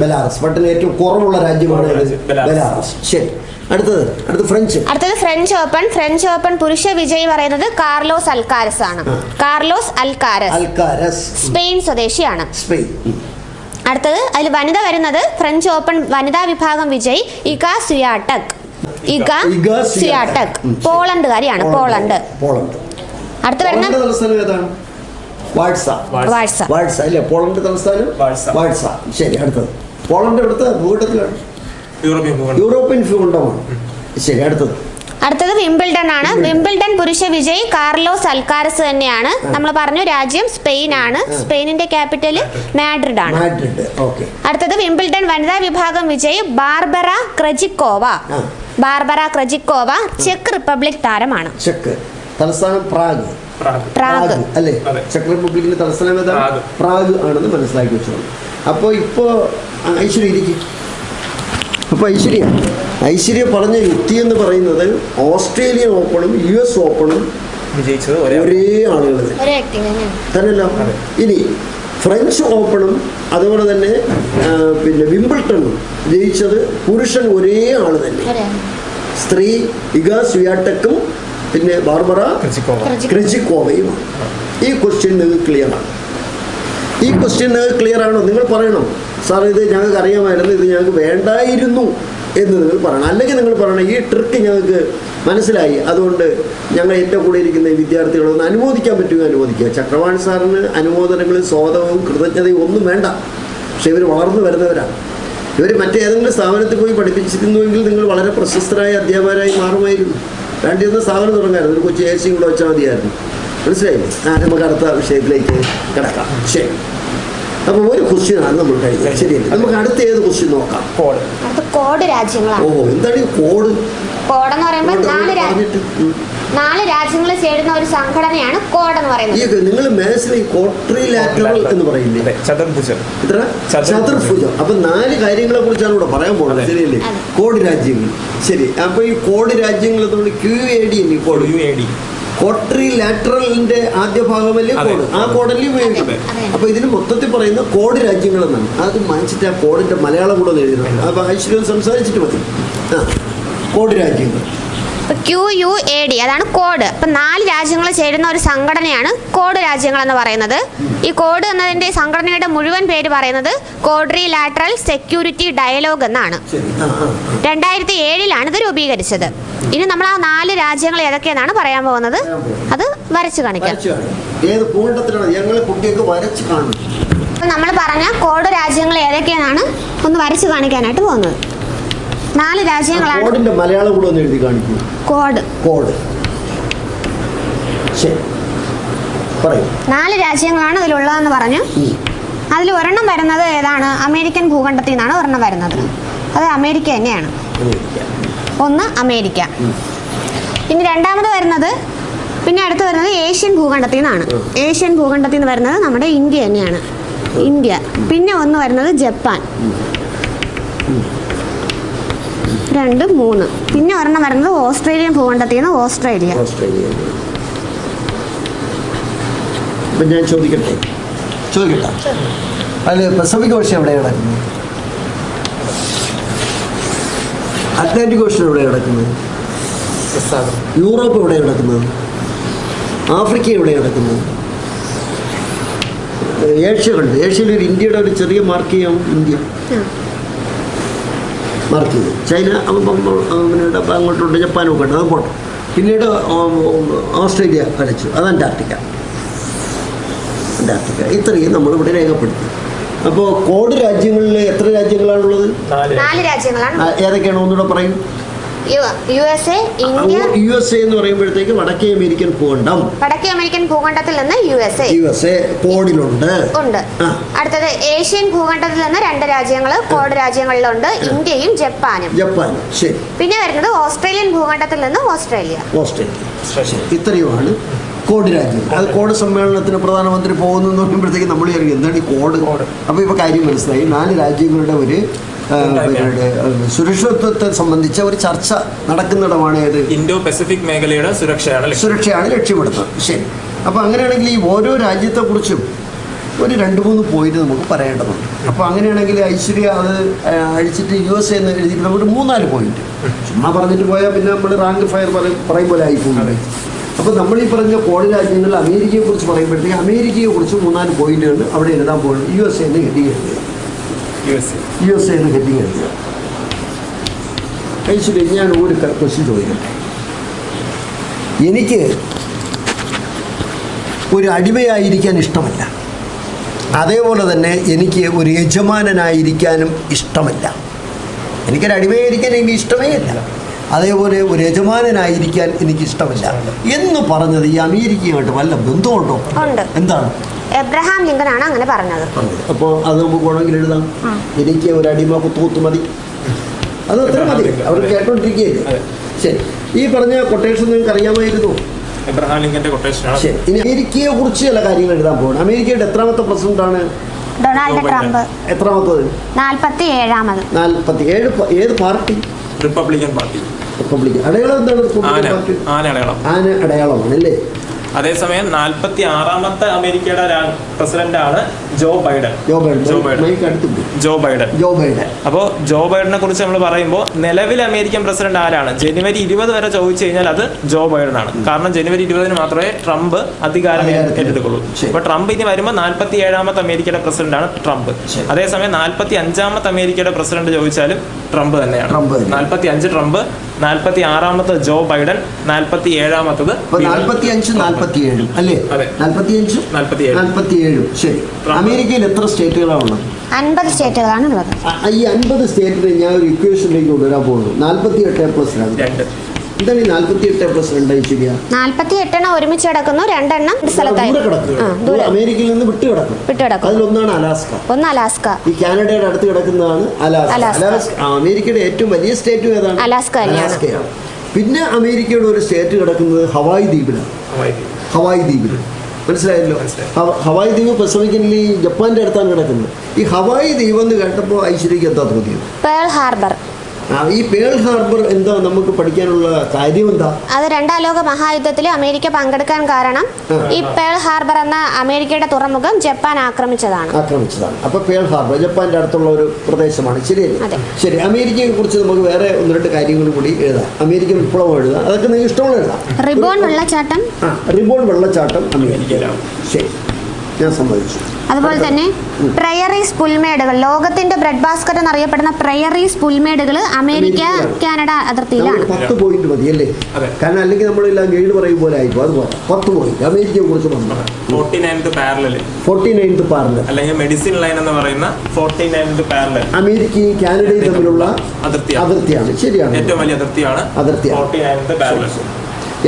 ബെലാറസ്. പട്ടണ ഏറ്റവും കുറവുള്ള രാജ്യമാണ് ബെലാറസ്. ശരി. അടുത്തത് ഫ്രഞ്ച് ഓപ്പൺ പുരുഷ വിജയി പറയുന്നത് കാർലോസ് അൽക്കാരസ് ആണ്. സ്പെയിൻ സ്വദേശിയാണ്. അടുത്തത് അതിൽ വനിത വരുന്നത് ഫ്രഞ്ച് ഓപ്പൺ വനിതാ വിഭാഗം വിജയ് ഇഗ സ്വിയാടെക്, പോളണ്ടുകാരിയാണ്. അടുത്ത് വരുന്ന പോളണ്ട് തലസ്ഥാനം. ശരി. അടുത്തത് പോളണ്ട് എടുത്ത ഭൂഖണ്ഡത്തിലാണ്, യൂറോപ്യൻ ഭൂഖണ്ഡമാണ്. ശരി. അടുത്തത് വിംബിൾഡൺ ആണ്. വിംബിൾഡൺ പുരുഷ വിജയ് കാർലോസ് അൽക്കാരസ് തന്നെയാണ്. നമ്മൾ പറഞ്ഞു രാജ്യം സ്പെയിൻ ആണ്. സ്പെയിനിന്റെ ക്യാപിറ്റൽ മാഡ്രിഡ് ആണ്. അടുത്തത് വിംബിൾഡൺ വനിതാ വിഭാഗം വിജയ് ബാർബറ ക്രെജിക്കോവ, ചെക്ക് റിപ്പബ്ലിക് താരമാണ്. തലസ്ഥാനം പ്രാഗ് അല്ലേ? ചെക്ക് റിപ്പബ്ലിക്കിന്റെ തലസ്ഥാനം ഏതാണ്? പ്രാഗ് ആണെന്ന് മനസ്സിലാക്കി വെച്ചോളൂ. അപ്പോൾ ഇപ്പോൾ ഐശ്വര്യ പറഞ്ഞ യുക്തി എന്ന് പറയുന്നത് ഓസ്ട്രേലിയൻ ഓപ്പണും US ഓപ്പണും വിജയിച്ചത് ഒരേ ആളുകൾ തന്നെയല്ല. ഇനി ഫ്രഞ്ച് ഓപ്പണും അതുപോലെ തന്നെ പിന്നെ വിംബിൾട്ടണും ജയിച്ചത് പുരുഷൻ ഒരേ ആള് തന്നെ. സ്ത്രീ ഇഗ സ്വിയാടെക്കും പിന്നെ ബാർബറ ക്രെജിക്കോവയുമാണ്. ഈ ക്വസ്റ്റ്യൻ നിങ്ങൾക്ക് ക്ലിയർ ആണോ? നിങ്ങൾ പറയണം, സാർ ഇത് ഞങ്ങൾക്ക് അറിയാമായിരുന്നു, ഇത് ഞങ്ങൾക്ക് വേണ്ടായിരുന്നു എന്ന് നിങ്ങൾ പറയണം. അല്ലെങ്കിൽ നിങ്ങൾ പറയണം ഈ ട്രിക്ക് ഞങ്ങൾക്ക് മനസ്സിലായി. അതുകൊണ്ട് ഞങ്ങൾ എൻ്റെ കൂടെ ഇരിക്കുന്ന ഈ വിദ്യാർത്ഥികളൊന്ന് അനുമോദിക്കാൻ പറ്റുമെങ്കിൽ അനുമോദിക്കുക. ചക്രവാണി സാറിന് അനുമോദനങ്ങളും സ്വാഗതവും കൃതജ്ഞതയും ഒന്നും വേണ്ട. പക്ഷെ ഇവർ വളർന്നു വരുന്നവരാണ്. ഇവർ മറ്റേതെങ്കിലും സ്ഥാപനത്തിൽ പോയി പഠിപ്പിച്ചിരുന്നുവെങ്കിൽ നിങ്ങൾ വളരെ പ്രശസ്തരായ അധ്യാപകരായി മാറുമായിരുന്നു. വേണ്ടിയിരുന്ന സ്ഥാപനം തുടങ്ങായിരുന്നു. ഒരു കൊച്ചു AC കൂടെ വെച്ചാൽ മതിയായിരുന്നു. മനസ്സിലായില്ലേ? നമുക്ക് അടുത്ത വിഷയത്തിലേക്ക് കിടക്കാം. ശരി, അപ്പോൾ ഒരു ക്വസ്റ്റ്യനാണ് നമ്മൾ കഴിഞ്ഞത്. ശരിയല്ലേ? നമുക്ക് അടുത്ത ഏത് ക്വസ്റ്റ്യൻ നോക്കാം? കോഡ് രാജ്യങ്ങളാണ്. ഓ, എന്താണ് ഈ കോഡ്? കോഡ് എന്ന് പറയുമ്പോൾ 4 രാജ്യങ്ങൾ ചേരുന്ന ഒരു സംഘടനയാണ് കോഡ് എന്ന് പറയുന്നത്. നിങ്ങൾ മാത്സിൽ ക്വാഡ്രിലാറ്ററൽ എന്ന് പറയില്ലേ? ചതുർഭുജം. ചതുർഭുജം. അപ്പൊ 4 കാര്യങ്ങളെ കുറിച്ചാണ് ഇവിടെ പറയാൻ പോകുന്നത്. ശരിയല്ലേ? കോഡ് രാജ്യങ്ങൾ. ശരി, അപ്പൊ ഈ കോഡ് രാജ്യങ്ങൾ നമ്മൾ QAD കോഡ് UAD ക്വാഡ്രിലാറ്ററലിന്റെ ആദ്യ ഭാഗമല്ലേ കോഡ്? ആ കോഡല്ലേ ഉപയോഗിക്കുന്നത്. അപ്പൊ ഇതിന് മൊത്തത്തിൽ പറയുന്ന കോഡ് രാജ്യങ്ങൾ എന്നാണ്. അത് വാങ്ങിച്ചിട്ട് ആ കോഡിന്റെ മലയാളം കൂടെ എഴുതുന്നുണ്ട്. അപ്പൊ ഐശ്വര്യം സംസാരിച്ചിട്ട് മതി. കോഡ് രാജ്യങ്ങൾ QUAD അതാണ് കോഡ്. അപ്പൊ 4 രാജ്യങ്ങൾ ചേരുന്ന ഒരു സംഘടനയാണ് കോഡ് രാജ്യങ്ങൾ എന്ന് പറയുന്നത്. ഈ കോഡ് എന്നതിന്റെ സംഘടനയുടെ മുഴുവൻ പേര് പറയുന്നത് ക്വാഡ്രിലാറ്ററൽ സെക്യൂരിറ്റി ഡയലോഗ് എന്നാണ്. 2007 ഇത് രൂപീകരിച്ചത്. ഇനി നമ്മൾ ആ 4 രാജ്യങ്ങൾ ഏതൊക്കെയെന്നാണ് പറയാൻ പോകുന്നത്. അത് വരച്ചു കാണിക്കാം. നമ്മൾ പറഞ്ഞ കോഡ് രാജ്യങ്ങൾ ഏതൊക്കെയാണ് ഒന്ന് വരച്ചു കാണിക്കാനായിട്ട് പോകുന്നത്. 4 രാജ്യങ്ങളാണ്. കോഡിന്റെ മലയാളം കൂടെ ഒന്ന് എഴുതി കാണിക്കൂ. കോഡ് 4 രാജ്യങ്ങളാണ് ഇതിലുള്ളതെന്ന് പറഞ്ഞു. അതിൽ ഒരെണ്ണം വരുന്നത് ഏതാണ്? അമേരിക്കൻ ഭൂഖണ്ഡത്തിൽ നിന്നാണ് ഒരെണ്ണം വരുന്നത്. അത് അമേരിക്ക തന്നെയാണ്. ഒന്ന് അമേരിക്ക. ഇനി രണ്ടാമത് വരുന്നത്, പിന്നെ അടുത്ത് വരുന്നത് ഏഷ്യൻ ഭൂഖണ്ഡത്തിൽ നിന്നാണ്. ഏഷ്യൻ ഭൂഖണ്ഡത്തിൽ നിന്ന് വരുന്നത് നമ്മുടെ ഇന്ത്യ തന്നെയാണ്. ഇന്ത്യ. പിന്നെ ഒന്ന് വരുന്നത് ജപ്പാൻ. 2, 3. പിന്നെ ഒരെണ്ണം വരുന്നത് ഓസ്ട്രേലിയൻ ഭൂഖണ്ഡത്തിൽ നിന്ന് ഓസ്ട്രേലിയ. ഞാൻ ചോദിക്കട്ടെ? അതിൽ പസഫിക് ഓഷ്യൻ എവിടെ കിടക്കുന്നത്? അറ്റ്ലാന്റിക് ഓഷ്യൻ എവിടെ കിടക്കുന്നത്? യൂറോപ്പ് എവിടെ കിടക്കുന്നത്? ആഫ്രിക്ക എവിടെ കിടക്കുന്നത്? ഏഷ്യ കണ്ട്. ഏഷ്യയിൽ ഒരു ഇന്ത്യയുടെ ഒരു ചെറിയ മാർക്ക് ചെയ്യാം. ഇന്ത്യ മാർക്ക് ചെയ്തു. ചൈന പിന്നീട് അങ്ങോട്ടുണ്ട്. ജപ്പാനൊക്കെ ഉണ്ട്. അത് പോട്ടെ. പിന്നീട് ഓസ്ട്രേലിയ കളിച്ചു. അത് അന്റാർട്ടിക്ക. ഇത്രയും നമ്മളിവിടെ രേഖപ്പെടുത്തി. അപ്പോൾ കോഡ് രാജ്യങ്ങളിൽ എത്ര രാജ്യങ്ങളാണുള്ളത്? 4 രാജ്യങ്ങളാണ്. ഏതൊക്കെയാണ് ഒന്നുകൂടെ പറയും? USA, India. USA എന്ന് പറയുമ്പോഴത്തേക്ക് വടക്കേ അമേരിക്കൻ ഭൂഖണ്ഡം. വടക്കേ അമേരിക്കൻ ഭൂഖണ്ഡത്തിൽ നിന്ന് USA കോഡിലുണ്ട്. അടുത്തത് ഏഷ്യൻ ഭൂഖണ്ഡത്തിൽ നിന്ന് 2 രാജ്യങ്ങൾ കോഡ് രാജ്യങ്ങളിലുണ്ട്. ഇന്ത്യയും ജപ്പാനും. ശരി. പിന്നെ വരുന്നത് ഓസ്ട്രേലിയൻ ഭൂഖണ്ഡത്തിൽ നിന്ന് ഓസ്ട്രേലിയ. ഇത്രയുമാണ് കോഡ് രാജ്യം. അത് കോഡ് സമ്മേളനത്തിന് പ്രധാനമന്ത്രി പോകുന്നു എന്ന് പറയുമ്പോഴത്തേക്ക് നമ്മൾ വിചാരിക്കും എന്താണ് ഈ കോഡ്? അപ്പോൾ ഇപ്പോൾ കാര്യം മനസ്സിലായി. 4 രാജ്യങ്ങളുടെ ഒരു സുരക്ഷിതത്വത്തെ സംബന്ധിച്ച ഒരു ചർച്ച നടക്കുന്നിടമാണ്. ഏത്? ഇൻഡോ പസഫിക് മേഖലയുടെ സുരക്ഷയാണ് ലക്ഷ്യമിടുന്നത്. ശരി. അപ്പോൾ അങ്ങനെയാണെങ്കിൽ ഈ ഓരോ രാജ്യത്തെക്കുറിച്ചും ഒരു 2-3 പോയിന്റ് നമുക്ക് പറയേണ്ടതുണ്ട്. അപ്പോൾ അങ്ങനെയാണെങ്കിൽ ഐശ്വര്യ അത് അഴിച്ചിട്ട് USA എന്ന് എഴുതിയിട്ട് നമുക്ക് 3-4 പോയിന്റ് ചുമ്മാ പറഞ്ഞിട്ട് പോയാൽ പിന്നെ നമ്മൾ റാങ്ക് ഫയർ പറയും പോലെ ആയിപ്പോകുന്നത്. അപ്പോൾ നമ്മൾ ഈ പറഞ്ഞ കോഡ് രാജ്യങ്ങളിൽ അമേരിക്കയെക്കുറിച്ച് പറയുമ്പോഴത്തേക്ക് അമേരിക്കയെക്കുറിച്ച് 3-4 പോയിന്റുകൾ അവിടെ എഴുതാൻ പോകുന്നത്. USA എന്ന് ഹെഡിങ് എഴുതുക. USA എന്ന് ഹെഡിങ് എഴുതുക. ഐശ്വര്യ, ഞാൻ ഒരു ക്വസ്റ്റ്യൻ ചോദിക്കട്ടെ. എനിക്ക് ഒരു അടിമയായിരിക്കാൻ ഇഷ്ടമല്ല. അതേപോലെ തന്നെ എനിക്ക് ഒരു യജമാനനായിരിക്കാനും ഇഷ്ടമല്ല. എനിക്കൊരു അടിമയായിരിക്കാൻ എനിക്ക് ഇഷ്ടമേ അല്ല. അതേപോലെ ഒരു യജമാനനായിരിക്കാൻ എനിക്ക് ഇഷ്ടമല്ല എന്ന് പറഞ്ഞത് ഈ അമേരിക്കയുമായിട്ട് വല്ല ബന്ധമുണ്ടോ? എന്താണ്? എബ്രഹാം ലിങ്കൺ ആണ് അങ്ങനെ പറഞ്ഞത്. അപ്പോൾ അത് നമുക്ക് വേണമെങ്കിൽ എഴുതാം. എനിക്ക് ഒരു അടിമ കുത്തുകുത്തു മതി. അത് അത്ര മതി. അവർ കേട്ടോണ്ടിരിക്കുകയല്ലേ? ശരി. ഈ പറഞ്ഞ കൊട്ടേഷൻ നിങ്ങൾക്ക് അറിയാമായിരുന്നു? എബ്രഹാം ലിങ്കന്റെ കൊട്ടേഷൻ. ശരി. ഇനി അമേരിക്കയെ കുറിച്ച് ചില കാര്യങ്ങൾ എഴുതാൻ പോകണം. അമേരിക്കയുടെ എത്രാമത്തെ പ്രസിഡന്റ് ആണ്? Donald Trump. എത്രാമത്തത്? 47ാമത്. 47. ഏത് പാർട്ടി? Republican party. അടയാളം എന്താണ്? ആന അടയാളമാണ് അല്ലേ? അതേസമയം 46ാമത്തെ അമേരിക്കയുടെ പ്രസിഡന്റാണ് ജോ ബൈഡൻ. അപ്പോൾ ജോ ബൈഡനെ കുറിച്ച് നമ്മൾ പറയുമ്പോൾ നിലവിൽ അമേരിക്കൻ പ്രസിഡന്റ് ആരാണ്, ജനുവരി 20 വരെ ചോദിച്ചു കഴിഞ്ഞാൽ അത് ജോ ബൈഡനാണ്. കാരണം ജനുവരി 20 മാത്രമേ ട്രംപ് അധികാരം ഏറ്റെടുക്കുള്ളൂ. അപ്പൊ ട്രംപ് ഇനി വരുമ്പോൾ 47ാമത്തെ അമേരിക്കയുടെ പ്രസിഡന്റാണ് ട്രംപ്. അതേസമയം 45ാമത്തെ അമേരിക്കയുടെ പ്രസിഡന്റ് ചോദിച്ചാലും ട്രംപ് തന്നെയാണ്. 45 ട്രംപ്, 46ാമത്തെ ജോ ബൈഡൻ, 47ാമത്തത് 45-47 അല്ലേ? 45-47. ശരി. അമേരിക്കയിൽ എത്ര സ്റ്റേറ്റുകളാണ് ഉള്ളത്? 50 സ്റ്റേറ്റുകളാണ് ഉള്ളത്. ഈ 50 സ്റ്റേറ്റിനെ ഞാൻ ഒരു ഇക്വേഷനിലേക്ക് കൊണ്ടുവരാൻ പോകുന്നു. 48+2. എന്താണ് ഈ 48+2 ശരിയാ? 48 ഒരുമിച്ച് കിടക്കുന്നു, 2 സ്ഥലത്തായി അമേരിക്കയിൽ നിന്ന് വിട്ടുകിടക്കും. അതിലൊന്നാണ് അലാസ്ക. അലാസ്ക. ഈ കാനഡയുടെ അടുത്ത് കിടക്കുന്നതാണ് അലാസ്ക. അമേരിക്കയുടെ ഏറ്റവും വലിയ സ്റ്റേറ്റും ഏതാണ്? അലാസ്കയാണ്. പിന്നെ അമേരിക്കയുടെ ഒരു സ്റ്റേറ്റ് കിടക്കുന്നത് ഹവായ് ദ്വീപിലാണ്. മനസ്സിലായല്ലോ? ഹവായ് ദ്വീപ് പസഫിക്കിലെ ജപ്പാന്റെ അടുത്താണ് കിടക്കുന്നത്. ഈ ഹവായ് ദ്വീപ് എന്ന് കേട്ടപ്പോൾ ഐശ്വര്യക്ക് എന്താ തോന്നിയത്? Pearl Harbor. ഈ പേൾ ഹാർബർ എന്താ നമുക്ക് പഠിക്കാനുള്ള കാര്യം എന്താ? അത് 2ാം ലോക മഹായുദ്ധത്തിൽ അമേരിക്ക പങ്കെടുക്കാൻ കാരണം ഈ പേൾ ഹാർബർ എന്ന അമേരിക്കയുടെ തുറമുഖം ജപ്പാൻ ആക്രമിച്ചതാണ്. അപ്പൊ പേൾ ഹാർബർ ജപ്പാന്റെ അടുത്തുള്ള ഒരു പ്രദേശമാണ്. ശരി. അമേരിക്കയെ കുറിച്ച് നമുക്ക് വേറെ 1-2 കാര്യങ്ങൾ കൂടി എഴുതാം. അമേരിക്കൻ വിപ്ലവം എഴുതാം. അതൊക്കെ നിങ്ങൾക്ക് ഇഷ്ടമുള്ള എഴുതാം. റിബോൺ വെള്ളച്ചാട്ടം അമേരിക്കയിലാണ്. ശരി, ഞാൻ സമ്മതിച്ചു. അതുപോലെ തന്നെ പ്രയറീസ് പുൽമേടുകൾ, ലോകത്തിന്റെ ബ്രെഡ് ബാസ്ക്കറ്റ് എന്നറിയപ്പെടുന്ന പ്രയറീസ് പുൽമേടുകൾ അമേരിക്ക കാനഡ അതിർത്തിയിലാണ്. 10 പോയിന്റ് മതി അല്ലേ? കാരണം അല്ലെങ്കിൽ നമ്മളെല്ലാം ഗൈഡ് പറയും പോലെ ആയിപ്പോ. അതുപോലെ 10 പോയിന്റ് അമേരിക്കയെ കുറിച്ച് പറഞ്ഞു. 49th പാരലൽ അല്ലെങ്കിൽ മെഡിസിൻ ലൈൻ എന്ന് പറയുന്ന 49th പാരലൽ അമേരിക്കയും കാനഡയും തമ്മിലുള്ള അതിർത്തിയാണ്. ശരിയാണ്, ഏറ്റവും വലിയ അതിർത്തിയാണ് 49th പാരലൽ.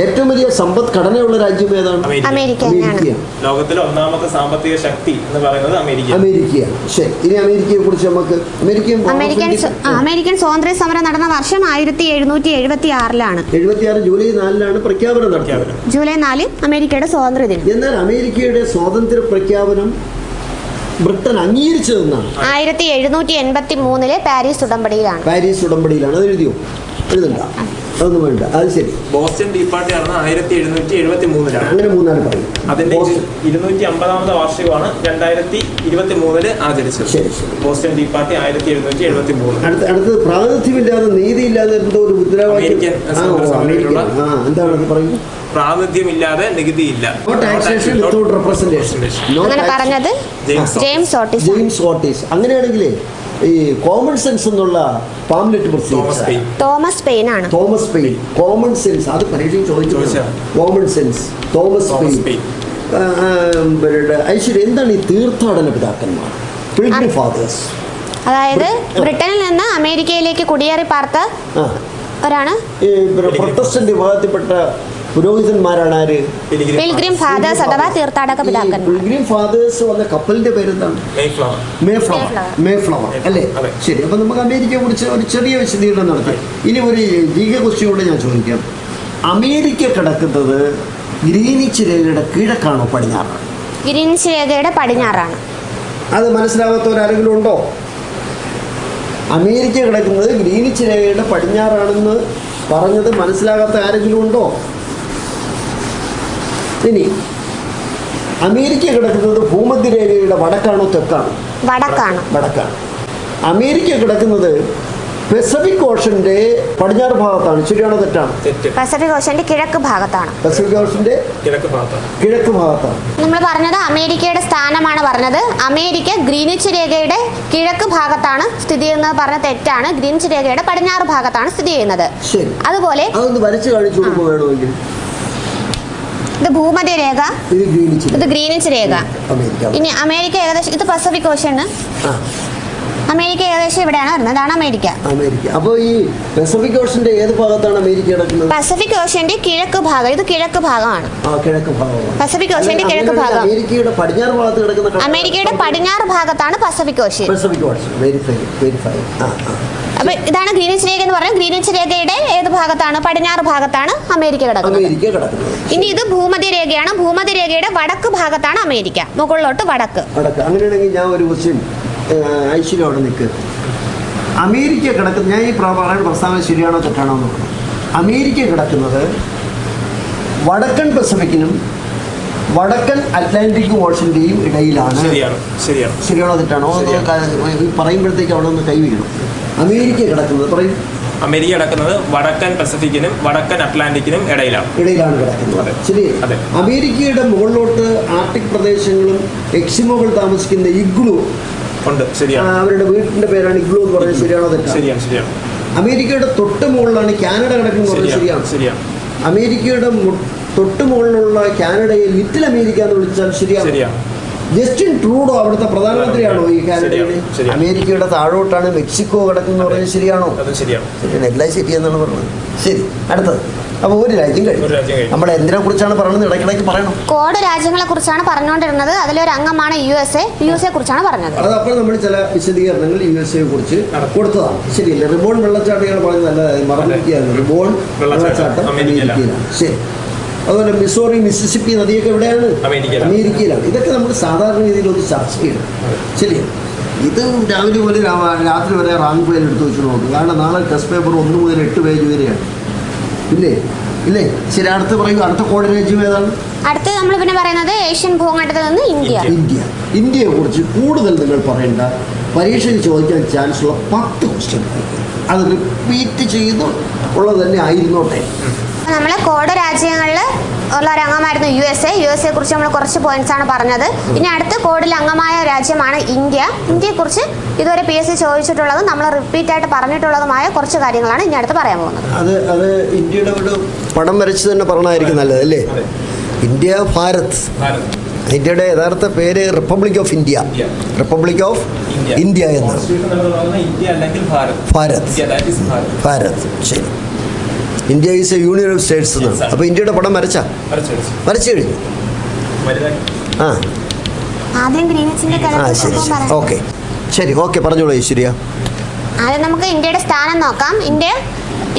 ഏറ്റവും വലിയ സമ്പദ്ഘടനയുള്ള രാജ്യം ഏതാണ്? അമേരിക്കയാണ്. ലോകത്തിലെ 1ാമത്തെ സാമ്പത്തിക ശക്തി എന്ന് പറയുന്നത് അമേരിക്കയാണ്. ശരി, ഇനി അമേരിക്കയെ കുറിച്ച് നമുക്ക് അമേരിക്കൻ സ്വാതന്ത്ര്യ സമരം നടന്ന വർഷം 1776 76 ജൂലൈ 4 പ്രഖ്യാപനം നടത്തിയത്. ജൂലൈ 4 അമേരിക്കയുടെ സ്വാതന്ത്ര്യ ദിനം. എന്നാൽ അമേരിക്കയുടെ സ്വാതന്ത്ര്യ പ്രഖ്യാപനം ബ്രിട്ടൻ അംഗീകരിച്ചതെന്നാണ് 1783 പാരീസ് ഉടമ്പടിയിലാണ്. അത് എഴുതിയോ? എഴുതണ്ട, അതൊന്നും വേണ്ട. അത് ശരി. ബോസ്റ്റൺ ടീ പാർട്ടി നടന്നത് 1773 അങ്ങനെ 3 പറയും. അതിന്റെ 250ാമത്തെ വാർഷികമാണ് 2023 ആചരിച്ചത്. ശരി. Boston tea party 1773. അടുത്തത് പ്രാതിനിധ്യമില്ലാതെ നീതിയില്ലാതെ എന്തോ ഒരു മുദ്രാവാക്യം. എന്താണെന്ന് പറയും? പ്രാതിനിധ്യമില്ലാതെ നികുതിയില്ല. അങ്ങനെ പറഞ്ഞത് ജെയിംസ് ഓട്ടിസ്. അങ്ങനെയാണെങ്കിലേ ഈ കോമൺ സെൻസ് എന്നുള്ള pamphlet Thomas Paine. Common sense, അത് പരീക്ഷയിൽ ചോദിച്ചു. Common sense, Thomas Paine. Aishwarya, എന്താണ് ഈ തീർത്ഥാടന പിതാക്കന്മാർ? Pilgrim fathers. അതായത് ബ്രിട്ടനിൽ നിന്ന് അമേരിക്കയിലേക്ക് കുടിയേറി പാർത്ത ഒരാണ്. പ്രൊട്ടസ്റ്റന്റ് വിഭാഗത്തിൽപ്പെട്ട പുരോഹിതന്മാരാണ് ആര്? പിൽഗ്രിം ഫാദേഴ്സ് അഥവാ തീർത്ഥാടക പിതാക്കന്മാർ. പിൽഗ്രിം ഫാദേഴ്സ് വന്ന കപ്പലിന്റെ പേരെന്താണ്? മേഫ്ലവർ അല്ലേ? ശരി. അപ്പൊ നമുക്ക് അമേരിക്കയെ കുറിച്ച് ഒരു ചെറിയ വിശദീകരണം നടത്തി. ഇനി ഒരു ജീക ക്വസ്റ്റ്യൻ കൂടെ ഞാൻ ചോദിക്കാം. അമേരിക്ക കിടക്കുന്നത് ഗ്രീനിച്ച് രേഖയുടെ കിഴക്കാണോ പടിഞ്ഞാറാണോ? ഗ്രീനിച്ച് രേഖയുടെ പടിഞ്ഞാറാണ്. അത് മനസ്സിലാവാത്തവരാരെങ്കിലും ഉണ്ടോ? അമേരിക്ക കിടക്കുന്നത് ഗ്രീനിച്ച് രേഖയുടെ പടിഞ്ഞാറാണെന്ന് പറഞ്ഞത് മനസ്സിലാകാത്ത ആരെങ്കിലും ഉണ്ടോ? ഇനി അമേരിക്ക കിടക്കുന്നത് ഭൂമധ്യരേഖയുടെ വടക്കാണോ തെക്കാണോ? വടക്കാണ്. അമേരിക്ക കിടക്കുന്നത് പസഫിക് ഓഷന്റെ പടിഞ്ഞാറ് ഭാഗത്താണ്. ശരിയാണോ തെറ്റാണോ? പസഫിക് ഓഷന്റെ കിഴക്ക് ഭാഗത്താണ്. നമ്മൾ പറഞ്ഞത് അമേരിക്കയുടെ സ്ഥാനമാണ് പറഞ്ഞത്. അമേരിക്ക ഗ്രീനിച്ച് രേഖയുടെ കിഴക്ക് ഭാഗത്താണ് സ്ഥിതി ചെയ്യുന്നത് പറഞ്ഞ തെറ്റാണ്. ഗ്രീനിച്ച് രേഖയുടെ പടിഞ്ഞാറ് ഭാഗത്താണ് സ്ഥിതി ചെയ്യുന്നത്. അതുപോലെ ഇത് ഭൂമധ്യരേഖ, ഇത് ഗ്രീനിച്ച് രേഖ. ഇനി അമേരിക്ക ഏകദേശം, ഇത് പസഫിക് ഓഷന്. അമേരിക്ക ഏകദേശം ഇവിടെയാണ് വരുന്നത്. അതാണ് അമേരിക്ക. അപ്പോൾ ഈ പസഫിക് ഓഷന്റെ ഏത് ഭാഗത്താണ് അമേരിക്ക കിടക്കുന്നത്? പസഫിക് ഓഷന്റെ കിഴക്ക് ഭാഗം. ഇത് കിഴക്ക് ഭാഗമാണ്. പസഫിക് ഓഷന്റെ കിഴക്ക് ഭാഗം. അമേരിക്കയുടെ പടിഞ്ഞാറ് ഭാഗത്ത് കിടക്കുന്ന, അമേരിക്കയുടെ പടിഞ്ഞാറ് ഭാഗത്താണ് പസഫിക് ഓഷൻ. അപ്പൊ ഇതാണ് ഗ്രീനിച്ച് രേഖ എന്ന് പറഞ്ഞാൽ ഗ്രീനിച്ച് രേഖയുടെ ഏത് ഭാഗത്താണ്? പടിഞ്ഞാറ് ഭാഗത്താണ് അമേരിക്ക കിടക്കുന്നത്. ഇനി ഇത് ഭൂമധ്യരേഖയാണ്. ഭൂമധ്യരേഖയുടെ വടക്ക് ഭാഗത്താണ് അമേരിക്ക, മുകളിലോട്ട് വടക്ക്. അങ്ങനെയാണെങ്കിൽ ഞാൻ ഒരു ക്വസ്റ്റ്യൻ, ഐശ്വര്യ അവിടെ നിൽക്ക്. അമേരിക്ക കിടക്കുന്നത്, ഞാൻ ഈ പറയുന്ന പ്രസ്താവന ശരിയാണോ തെറ്റാണോ നോക്കണം. അമേരിക്ക കിടക്കുന്നത് വടക്കൻ പസഫിക്കിനും വടക്കൻ അറ്റ്ലാന്റിക് ഓഷന്റെയും ഇടയിലാണ്. ശരിയാണോ തെറ്റാണോ? പറയുമ്പോഴത്തേക്ക് അവിടെ ഒന്ന് കൈവീണം. അമേരിക്ക കിടക്കുന്നത് പറയും. അമേരിക്ക കിടക്കുന്നത് വടക്കൻ പസഫിക്കിനും വടക്കൻ അറ്റ്ലാന്റിക്കിനും ഇടയിലാണ് കിടക്കുന്നത്. ശരി. അമേരിക്കയുടെ മുകളിലോട്ട് ആർട്ടിക് പ്രദേശങ്ങളും എക്സിമോകൾ താമസിക്കുന്ന ഇഗ്ലു ഉണ്ട്. ശരിയാണ്. അവരുടെ വീട്ടിന്റെ പേരാണ് ഇഗ്ലു എന്ന് പറയുന്നത്. ശരിയാണോ തെറ്റാണോ? ശരിയാണ്. അമേരിക്കയുടെ തൊട്ട് മുകളിലാണ് കാനഡ കിടക്കുന്നത് പറയുന്നത്. ശരിയാണ്. അമേരിക്കയുടെ തൊട്ട് മുകളിലുള്ള കാനഡയെ ലിറ്റിൽ അമേരിക്ക എന്ന് വിളിച്ചാൽ ശരിയാണ്. ജസ്റ്റിൻ ട്രൂഡോ അവിടുത്തെ പ്രധാനമന്ത്രിയാണോ ഈ കാനഡയുടെ? അമേരിക്കയുടെ താഴോട്ടാണ് മെക്സിക്കോ കിടക്കുന്നത് പറയുന്നത്. ശരിയാണോ? ശരിയാണ്. എല്ലാം ശരിയെന്നാണ് പറഞ്ഞത്. ശരി, അടുത്തത്. അപ്പൊ ഒരു രാജ്യം കഴിഞ്ഞു. നമ്മൾ എന്തിനെ കുറിച്ചാണ് പറയുന്നത്? ഇടയ്ക്കിടയ്ക്ക് പറയണം. കോഡ് രാജ്യങ്ങളെ കുറിച്ചാണ് പറഞ്ഞുകൊണ്ടിരുന്നത്. അതിലൊരു അംഗമാണ് USA കുറിച്ചാണ് പറഞ്ഞത്. അത് അപ്പോൾ നമ്മൾ ചില വിശദീകരണങ്ങൾ USA കുറിച്ച് കൊടുത്തതാണ്. ശരിയല്ലേ? റിബോൺ വെള്ളച്ചാട്ടങ്ങൾ പറയുന്നത് നല്ലതായി മറന്നിരിക്കുകയാണ്. റിബോൺ വെള്ളച്ചാട്ടം അമേരിക്കയിലാണ്. ശരി. അതുപോലെ മിസോറി, മിസിസിപ്പി നദിയൊക്കെ എവിടെയാണ്? അമേരിക്കയിലാണ്. ഇതൊക്കെ നമ്മൾ സാധാരണ രീതിയിൽ ഒന്ന് ചർച്ച ചെയ്യണം. ശരിയാണ്. ഇത് രാവിലെ പോലെ രാത്രി വരെ റാങ്ക് പേര് എടുത്ത് വെച്ച് നോക്കും. കാരണം നാളെ ടെസ്റ്റ് പേപ്പർ 1 മുതൽ 8 പേജ് വരെയാണ്. ഇല്ലേ? ശരി, അടുത്ത് പറയൂ. അടുത്ത കോഡ് രാജ്യം ഏതാണ്? അടുത്ത നമ്മൾ പിന്നെ പറയുന്നത് ഏഷ്യൻ ഭൂഖണ്ഡത്തിൽ നിന്ന് ഇന്ത്യയെ കുറിച്ച് കൂടുതൽ നിങ്ങൾ പറയേണ്ട, പരീക്ഷയിൽ ചോദിക്കാൻ ചാൻസ് ഉള്ള 10 ക്വസ്റ്റ്യൻ അത് റിപ്പീറ്റ് ചെയ്ത് ഉള്ളത് തന്നെ ആയിരുന്നോട്ടെ. നമ്മൾ കോഡ് രാജ്യങ്ങളിൽ ഉള്ള ഒരു അംഗമായിരുന്നു USA കുറിച്ച് നമ്മൾ കുറച്ച് പോയിന്റ്സ് ആണ് പറഞ്ഞത്. ഇനി അടുത്ത കോഡിൽ അംഗമായ രാജ്യമാണ് ഇന്ത്യയെക്കുറിച്ച് ഇതുവരെ PSC ചോദിച്ചിട്ടുള്ളതും നമ്മൾ റിപ്പീറ്റ് ആയിട്ട് പറഞ്ഞിട്ടുള്ളതുമായ കുറച്ച് കാര്യങ്ങളാണ് ഇനി അടുത്ത് പറയാൻ പോകുന്നത്. അത് ഇന്ത്യയുടെ ഒരു പടം വരച്ച് തന്നെ പറഞ്ഞായിരിക്കും നല്ലത് അല്ലേ? ഇന്ത്യ, ഭാരത്. ഇന്ത്യയുടെ യഥാർത്ഥ പേര് റിപ്പബ്ലിക് ഓഫ് ഇന്ത്യ എന്നാണ്. ഭാരത്. ശരി. India is A union of States എന്നാണ്. അപ്പോൾ ഇന്ത്യയുടെ പടം വരച്ചു കഴിഞ്ഞു. ശരി, ഓക്കെ, പറഞ്ഞോളൂ ഈശ്വര്യ. ആദ്യം നമുക്ക് ഇന്ത്യയുടെ സ്ഥാനം നോക്കാം.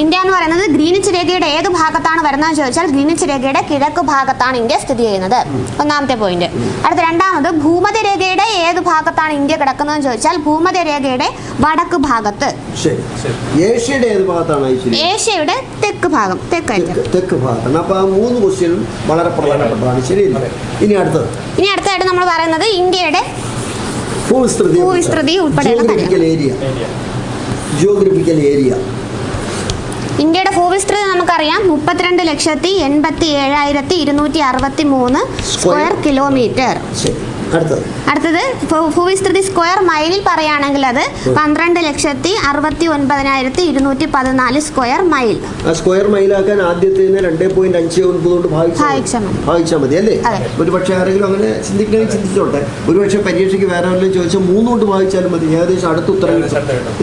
ഇന്ത്യ എന്ന് പറയുന്നത് ഗ്രീനിച്ച് രേഖയുടെ ഏത് ഭാഗത്താണ് വരുന്നതെന്ന് ചോദിച്ചാൽ ഗ്രീനിച്ച് രേഖയുടെ കിഴക്ക് ഭാഗത്താണ് ഇന്ത്യ സ്ഥിതി ചെയ്യുന്നത്. ഒന്നാമത്തെ പോയിന്റ്. അടുത്ത രണ്ടാമത് ഭൂമധ്യരേഖയുടെ ഏത് ഭാഗത്താണ് ഇന്ത്യ കിടക്കുന്നതെന്ന് ചോദിച്ചാൽ ഭൂമധ്യരേഖയുടെ വടക്ക് ഭാഗത്ത്. ഏഷ്യയുടെ ഏത് ഭാഗത്താണ്? ഏഷ്യയുടെ തെക്ക് ഭാഗം. തെക്ക് ഭാഗത്താണ്. അപ്പോൾ ആ 3 ക്വസ്റ്റ്യനും വളരെ പ്രധാനപ്പെട്ടതാണ്. ശരിയല്ലേ? ഇനി അടുത്തായിട്ട് നമ്മൾ പറയുന്നത് ഇന്ത്യയുടെ ഭൂവിസ്തൃതി ഉൾപ്പെടെയുള്ള ജിയോഗ്രഫിക്കൽ ഏരിയ. ഇന്ത്യയുടെ ഭൂവിസ്തൃതി നമുക്കറിയാം 32,87,263 സ്ക്വയർ കിലോമീറ്റർ. അടുത്തത് ഭൂവിസ്തൃതി സ്ക്വയർ മൈലിൽ പറയുകയാണെങ്കിൽ അത് 12,69,214 സ്ക്വയർ മൈൽ. സ്ക്വയർ മൈലാക്കാൻ ആദ്യത്തെ 2.59 കൊണ്ട് ഭാഗിച്ചാൽ മതി അല്ലേ? ഒരുപക്ഷെ ആരെങ്കിലും അങ്ങനെ ചിന്തിക്കണമെങ്കിൽ ചിന്തിച്ചോട്ടെ. ഒരുപക്ഷെ പരീക്ഷയ്ക്ക് വേറെ വല്ലതും ചോദിച്ചാൽ 3 കൊണ്ട് ഭാഗിച്ചാലും മതി. ഏകദേശം അടുത്ത ഉത്തരം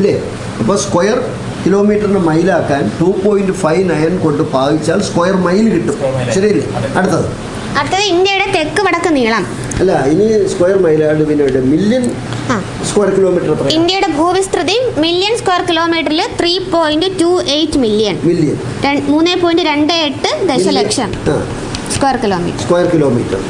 ഇല്ലേ? അപ്പോൾ സ്ക്വയർ കിലോമീറ്ററിന് മൈലാക്കാൻ 2.59 കൊണ്ട് ഭാഗിച്ചാൽ സ്ക്വയർ മൈൽ കിട്ടും. ശരിയല്ലേ? അടുത്തത് ഇന്ത്യയുടെ തെക്ക് വടക്ക് നീളം. അല്ല, ഇനി സ്ക്വയർ മൈലാണ്. പിന്നെ മില്യൺ സ്ക്വയർ കിലോമീറ്റർ. ഇന്ത്യയുടെ ഭൂവിസ്തൃതി മില്യൺ സ്ക്വയർ കിലോമീറ്ററിൽ 3.28 മില്യൺ. 3.28 ദശലക്ഷം സ്ക്വയർ കിലോമീറ്റർ.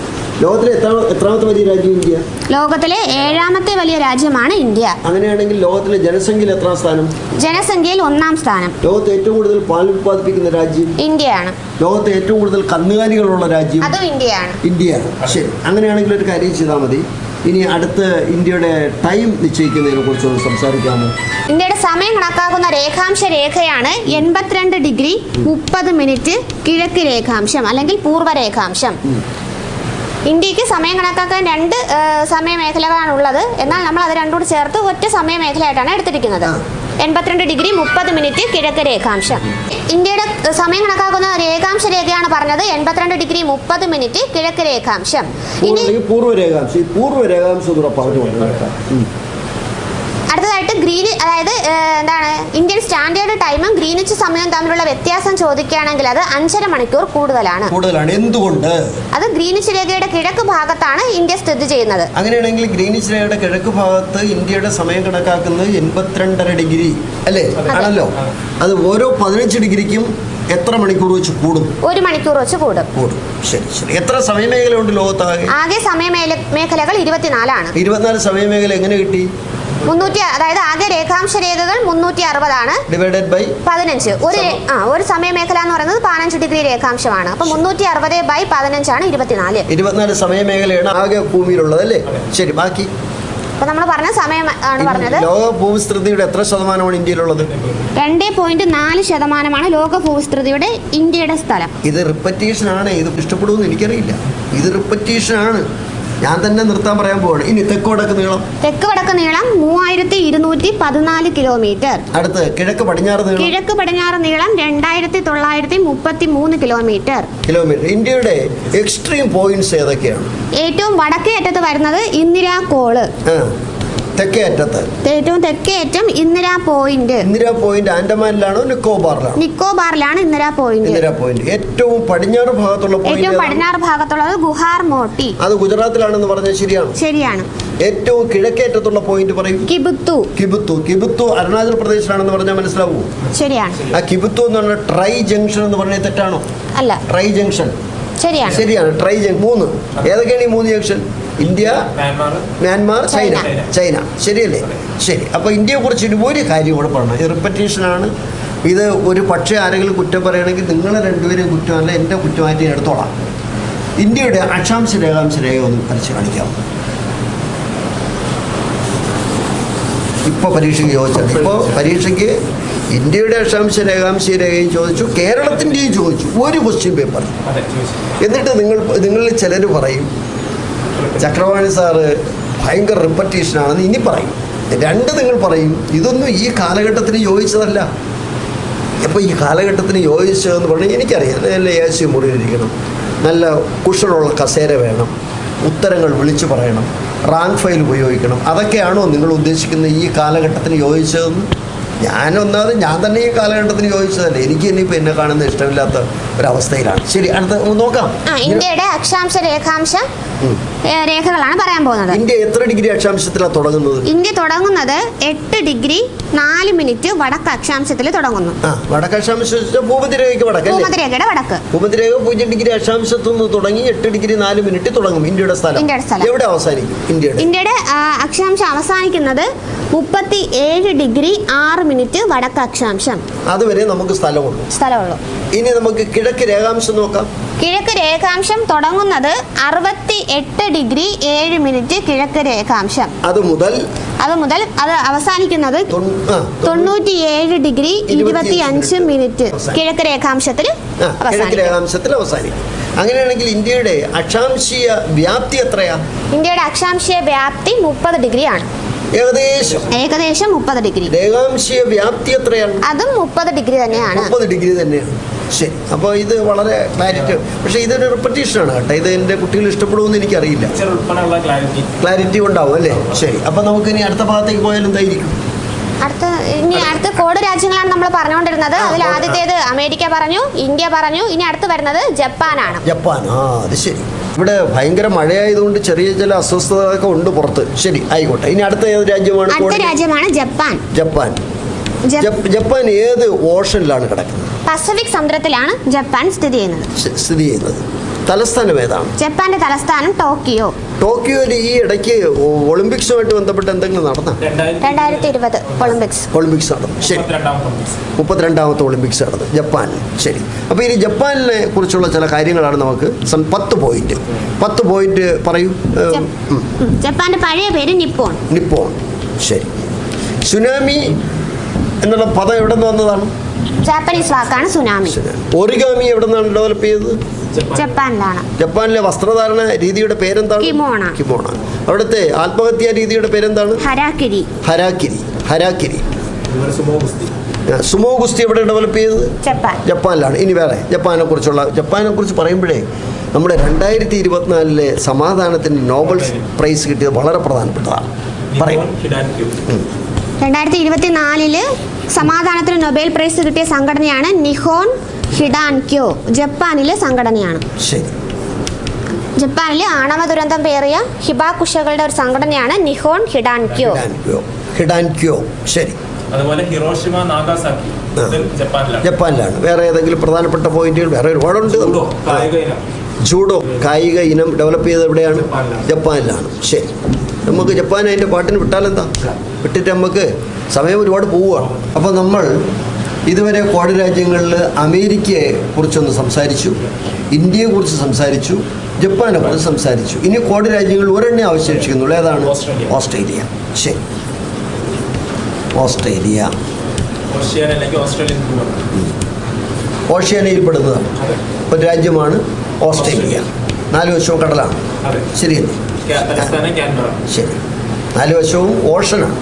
ലോകത്തിലെ എത്രാമത്തെ വലിയ രാജ്യം ഇന്ത്യ? ലോകത്തിലെ 7ാമത്തെ വലിയ രാജ്യമാണ് ഇന്ത്യ. അങ്ങനെയാണെങ്കിൽ ലോകത്തിലെ ജനസംഖ്യയിൽ എത്രാം സ്ഥാനം? ജനസംഖ്യയിൽ 1ാം സ്ഥാനം. ലോകത്ത് ഏറ്റവും കൂടുതൽ പാൽ ഉത്പാദിപ്പിക്കുന്ന രാജ്യം ഇന്ത്യയാണ്. ലോകത്തെ ഏറ്റവും കൂടുതൽ കന്നുകാലികളുള്ള രാജ്യം അതും ഇന്ത്യയാണ്. ശരി, അങ്ങനെയാണെങ്കിൽ ഒരു കാര്യം ചെയ്താൽ മതി. ഇനി അടുത്ത് ഇന്ത്യയുടെ ടൈം നിശ്ചയിക്കുന്നതിനെ കുറിച്ച് സംസാരിക്കാമോ? ഇന്ത്യയുടെ സമയം കണക്കാക്കുന്ന രേഖാംശ രേഖയാണ് 82°30' കിഴക്ക് രേഖാംശം അല്ലെങ്കിൽ പൂർവ്വ രേഖാംശം. ഇന്ത്യക്ക് സമയം കണക്കാക്കാൻ 2 സമയമേഖലകളാണ് ഉള്ളത്. എന്നാൽ നമ്മൾ അത് രണ്ടും കൂടി ചേർത്ത് ഒറ്റ സമയമേഖലയായിട്ടാണ് എടുത്തിരിക്കുന്നത്. 82°30' കിഴക്ക് രേഖാംശം. ഇന്ത്യയുടെ സമയം കണക്കാക്കുന്ന രേഖാംശ രേഖയാണ് പറഞ്ഞത് 82°30' കിഴക്ക് രേഖാംശം. ഇനി പൂർവ്വ രേഖാംശം. അടുത്തതായിട്ട് അതായത് ഇന്ത്യൻ സ്റ്റാൻഡേർഡ് ടൈമും ഗ്രീനിച്ച് സമയവും തമ്മിലുള്ള വ്യത്യാസം ചോദിക്കുകയാണെങ്കിൽ അത് 5.5 മണിക്കൂർ കൂടുതലാണ്. എന്തുകൊണ്ട്? അത് ഗ്രീനിച്ച് രേഖയുടെ കിഴക്ക് ഭാഗത്താണ് ഇന്ത്യ സ്ഥിതി ചെയ്യുന്നത്. അങ്ങനെയാണെങ്കിൽ ഗ്രീനിച്ച് രേഖയുടെ കിഴക്ക് ഭാഗത്ത് ഇന്ത്യയുടെ സമയം കണക്കാക്കുന്നത് 82.5° അല്ലേ? ആണല്ലോ. അത് ഓരോ 15 ഡിഗ്രിക്കും എത്ര മണിക്കൂർ വെച്ച് കൂടും? 1 മണിക്കൂർ വെച്ച് കൂടും. ശരി. എത്ര സമയമേഖല ഉണ്ട് ലോകത്താകെ? ആകെ സമയമേഖലകൾ 24 ആണ്. 24 സമയമേഖല എങ്ങനെ കിട്ടി? അതായത് ആകെ രേഖാംശ രേഖകൾ 360 ഡിവൈഡഡ് ബൈ 15. ഒരു സമയമേഖല എന്ന് പറയുന്നത് 15 ഡിഗ്രി രേഖാംശമാണ്. അപ്പൊ 360/15 ആണ് 24. 24 സമയമേഖലയാണ് ആകെ ഭൂമിയിലുള്ളത് അല്ലേ? ശരി, ബാക്കി അപ്പൊ നമ്മൾ പറഞ്ഞ സമയം ആണ് പറഞ്ഞത്. ലോക ഭൂവിസ്തൃതിയുടെ എത്ര ശതമാനമാണ് ഇന്ത്യയിലുള്ളത്? 2.4% ലോക ഭൂവിസ്തൃതിയുടെ ഇന്ത്യയുടെ സ്ഥലം. ഇത് റിപ്പറ്റീഷൻ ആണ്. ഇത് ഇഷ്ടപ്പെടുമെന്ന് എനിക്കറിയില്ല. ഇത് റിപ്പറ്റീഷൻ ആണ്. ഞാൻ തന്നെ നിർത്താൻ പറയാൻ പോവാണ്. ഇനി തെക്ക് വടക്ക് നീളം 3214 കിലോമീറ്റർ. അടുത്ത് കിഴക്ക് പടിഞ്ഞാറ് നീളം 2933 കിലോമീറ്റർ. ഇന്ത്യയുടെ എക്സ്ട്രീം പോയിന്റ്സ് ഏതൊക്കെയാണ്? ഏറ്റവും വടക്കേ അറ്റത്ത് വരുന്നത് ഇന്ദിരാ കോള്. തെക്കേ അറ്റത്ത് ഏറ്റവും തെക്കേ അറ്റം ഇന്ദിരാ പോയിന്റ്. ആൻഡമാനിലാണോ നിക്കോബാറിലാണോ? നിക്കോബാറിലാണ് ഇന്ദിരാ പോയിന്റ്. ഏറ്റവും പടിഞ്ഞാറ് ഭാഗത്തുള്ളത് ഗുഹാർ മോട്ടി. അത് ഗുജറാത്തിലാണെന്ന് പറഞ്ഞാൽ ശരിയാണ്? ശരിയാണ്. ഏറ്റവും കിഴക്കേറ്റത്തുള്ള പോയിന്റ് പറയും. കിബുത്തു അരുണാചൽ പ്രദേശിലാണെന്ന് പറഞ്ഞാൽ മനസ്സിലാവൂ? ശരിയാണ്. ആ കിബുത്തു എന്ന് പറഞ്ഞാൽ ട്രൈ ജംഗ്ഷൻ എന്ന് പറഞ്ഞാൽ തെറ്റാണോ? അല്ല, ട്രൈ ജംഗ്ഷൻ ശരിയാണ്. ട്രൈ ജംഗ്ഷൻ 3 ഏതൊക്കെയാണ് ഈ 3 ജംഗ്ഷൻ? India, Myanmar, China. ശരിയല്ലേ? ശരി. അപ്പോൾ ഇന്ത്യയെക്കുറിച്ച് ഒരു കാര്യം കൂടെ പറയണം. ഇത് റിപ്പറ്റീഷനാണ്. ഇത് ഒരു പക്ഷേ ആരെങ്കിലും കുറ്റം പറയുകയാണെങ്കിൽ നിങ്ങളെ രണ്ടുപേരും കുറ്റമല്ല, എൻ്റെ കുറ്റമായിട്ട് ഞാൻ എടുത്തോളാം. ഇന്ത്യയുടെ അക്ഷാംശ രേഖാംശ രേഖ ഒന്ന് വരച്ച് കാണിക്കാം. ഇപ്പോൾ പരീക്ഷയ്ക്ക് ഇന്ത്യയുടെ അക്ഷാംശ രേഖാംശ രേഖയും ചോദിച്ചു, കേരളത്തിൻ്റെയും ചോദിച്ചു. ഒരു ക്വസ്റ്റ്യൻ പേപ്പർ. എന്നിട്ട് നിങ്ങളിൽ ചിലർ പറയും ചക്രവാണി സാറ് ഭയങ്കര റിപ്പറ്റീഷനാണെന്ന് ഇനി പറയും. നിങ്ങൾ പറയും ഇതൊന്നും ഈ കാലഘട്ടത്തിന് യോജിച്ചതല്ല. അപ്പോൾ ഈ കാലഘട്ടത്തിന് യോജിച്ചതെന്ന് പറഞ്ഞാൽ എനിക്കറിയാം. നല്ല AC മുറിയിലിരിക്കണം, നല്ല കുഷനുള്ള കസേര വേണം, ഉത്തരങ്ങൾ വിളിച്ചു പറയണം, റാങ്ക് ഫയൽ ഉപയോഗിക്കണം. അതൊക്കെയാണോ നിങ്ങൾ ഉദ്ദേശിക്കുന്ന ഈ കാലഘട്ടത്തിന് യോജിച്ചതെന്ന്? ഞാൻ തന്നെ ഈ കാലഘട്ടത്തിന് യോജിച്ചതല്ലേ. എനിക്ക് ഇനിയിപ്പോൾ എന്നെ കാണുന്ന ഇഷ്ടമില്ലാത്ത ഒരവസ്ഥയിലാണ്. ശരി, അടുത്ത നോക്കാം. ഇന്ത്യയുടെ അക്ഷാംശ രേഖാംശ രേഖകളാണ് പറയാൻ പോകുന്നത്. ഇന്ത്യ എത്ര ഡിഗ്രി അക്ഷാംശത്തിലാണ് തുടങ്ങുന്നത്? ഇന്ത്യ തുടങ്ങുന്നത് 8 ഡിഗ്രി 4 മിനിറ്റ് വടക്ക് അക്ഷാംശത്തിൽ തുടങ്ങുന്നു. വടക്ക് അക്ഷാംശം ഭൂമധ്യരേഖയ്ക്ക് വടക്ക്. ഭൂമധ്യരേഖയുടെ വടക്ക്. ഭൂമധ്യരേഖ 0 ഡിഗ്രി അക്ഷാംശത്തു നിന്ന് തുടങ്ങി 8 ഡിഗ്രി 4 മിനിറ്റ് തുടങ്ങും. ഇന്ത്യയുടെ സ്ഥലം എവിടെ അവസാനിക്കും? ഇന്ത്യയുടെ അക്ഷാംശം അവസാനിക്കുന്നത് 37 ഡിഗ്രി 6 മിനിറ്റ് വടക്ക് അക്ഷാംശം. അതുവരെ നമുക്ക് സ്ഥലമുള്ളൂ. ഇനി നമുക്ക് കിഴക്ക് രേഖാംശം നോക്കാം. കിഴക്ക് രേഖാംശം തുടങ്ങുന്നത് 68 ഡിഗ്രി 7 മിനിറ്റ് കിഴക്ക് രേഖാംശം. അത് മുതൽ അത് അവസാനിക്കുന്നത് 97 ഡിഗ്രി 25 മിനിറ്റ് കിഴക്ക് രേഖാംശത്തിൽ അവസാനിക്കും. അങ്ങനെയാണെങ്കിൽ ഇന്ത്യയുടെ അക്ഷാംശീയ വ്യാപ്തി എത്രയാ? ഇന്ത്യയുടെ അക്ഷാംശീയ വ്യാപ്തി 30 ഡിഗ്രിയാണ്. ഏകദേശം 30 ഡിഗ്രി. രേഖാംശീയ വ്യാപ്തി എത്രയാണ്? അതും 30 ഡിഗ്രി തന്നെയാണ്. 30 ഡിഗ്രി തന്നെയാണ്. ശരി. അപ്പോൾ ഇത് വളരെ ക്ലാരിറ്റി. പക്ഷേ ഇതൊരു റിപ്പറ്റീഷനാണ് കേട്ടോ. ഇത് എൻ്റെ കുട്ടികൾ ഇഷ്ടപ്പെടുമെന്ന് എനിക്കറിയില്ല. ക്ലാരിറ്റി ഉണ്ടാവും അല്ലേ? ശരി. അപ്പോൾ നമുക്ക് ഇനി അടുത്ത ഭാഗത്തേക്ക് പോയാൽ എന്തായിരിക്കും? അടുത്ത കോഡ് രാജ്യങ്ങളാണ് നമ്മൾ പറഞ്ഞുകൊണ്ടിരുന്നത്. അതിൽ ആദ്യത്തേത് അമേരിക്ക പറഞ്ഞു, ഇന്ത്യ പറഞ്ഞു. ഇനി അടുത്ത് വരുന്നത് ജപ്പാനാണ്. അത് ശരി. ഇവിടെ ഭയങ്കര മഴയായതുകൊണ്ട് ചെറിയ ചില അസ്വസ്ഥതകളൊക്കെ ഉണ്ട് പുറത്ത്. ശരി, ആയിക്കോട്ടെ. ഇനി അടുത്ത ഏത് രാജ്യമാണ്? ജപ്പാൻ ഏത് ഓഷനിലാണ് കിടക്കുന്നത്? പസഫിക് സമുദ്രത്തിലാണ് ജപ്പാൻ സ്ഥിതി ചെയ്യുന്നത്. തലസ്ഥാനം ഏതാണ്? ജപ്പാന്റെ തലസ്ഥാനം ടോക്കിയോയിൽ ഈ ഇടയ്ക്ക് ഒളിമ്പിക്സുമായിട്ട് ബന്ധപ്പെട്ട് എന്തെങ്കിലും നടന്ന? 2020 ഒളിമ്പിക്സ് നടന്നു. ശരി, 32ാമത്തെ ഒളിമ്പിക്സ് നടന്നു ജപ്പാനിൽ. ശരി. അപ്പോൾ ഇനി ജപ്പാനിനെ കുറിച്ചുള്ള ചില കാര്യങ്ങളാണ് നമുക്ക് 10 പോയിന്റ് പറയൂ. ജപ്പാന്റെ പഴയ പേര് നിപ്പോൺ. ശരി. സുനാമി എന്നുള്ള പദം എവിടെ നിന്ന് വന്നതാണ്? ജാപ്പനീസ് വാക്കാണ് സുനാമി. ഒറിഗാമി എവിടെ നിന്നാണ് ഡെവലപ്പ് ചെയ്തത്? ജപ്പാനിലെ വസ്ത്രധാരണ രീതിയുടെ പേരെന്താണ്? കിമോണ. അവിടുത്തെ ആത്മഹത്യാ രീതിയുടെ പേരെന്താണ്? ഹരാക്കിരി. സുമോ ഗുസ്തി എവിടെ ഡെവലപ്പ് ചെയ്തത്? ജപ്പാനിലാണ്. ഇനി വേറെ ജപ്പാനെ കുറിച്ച് പറയുമ്പോഴേ നമ്മുടെ 2024 സമാധാനത്തിന് നോബൽ പ്രൈസ് കിട്ടിയത് വളരെ പ്രധാനപ്പെട്ടതാണ്. 2024 സമാധാനത്തിന് നൊബേൽ പ്രൈസ് കിട്ടിയ സംഘടനയാണ് നിഹോൺ ഹിഡാൻക്യോ. ജപ്പാനിലെ സംഘടനയാണ്. ജപ്പാനിലെ ആണവ ദുരന്തം പേറിയ ഹിബാകുഷകളുടെ ഒരു സംഘടനയാണ് നിഹോൺ ഹിഡാൻക്യോ. ശരി. അതുപോലെ ഹിരോഷിമ നാഗാസാക്കി ജപ്പാനിലാണ്. വേറെ ഏതെങ്കിലും പ്രധാനപ്പെട്ട പോയിന്റുകൾ? വേറെ ഒരുപാടുണ്ട്. ജൂഡോ കായിക ഇനം ഡെവലപ്പ് ചെയ്തത് എവിടെയാണ്? ജപ്പാനിലാണ്. ശരി. നമുക്ക് ജപ്പാൻ അതിൻ്റെ പാട്ടിന് വിട്ടാലെന്താ, വിട്ടിട്ട് നമുക്ക് സമയം ഒരുപാട് പോവുകയാണ്. അപ്പോൾ നമ്മൾ ഇതുവരെ ക്വാഡ് രാജ്യങ്ങളിൽ അമേരിക്കയെ കുറിച്ചൊന്ന് സംസാരിച്ചു, ഇന്ത്യയെക്കുറിച്ച് സംസാരിച്ചു, ജപ്പാനെ കുറിച്ച് സംസാരിച്ചു. ഇനി ക്വാഡ് രാജ്യങ്ങൾ ഒരെണ്ണേ അവശേഷിക്കുന്നുള്ളൂ. ഏതാണ്? ഓസ്ട്രേലിയ. ശരി, ഓസ്ട്രേലിയ ഓഷ്യാനയിൽ പെടുന്നതാണ് ഒരു രാജ്യമാണ് ഓസ്ട്രേലിയ. 4 വശവും കടലാണ്. ശരിയല്ലേ? ശരി, 4 വശവും ഓഷനാണ്.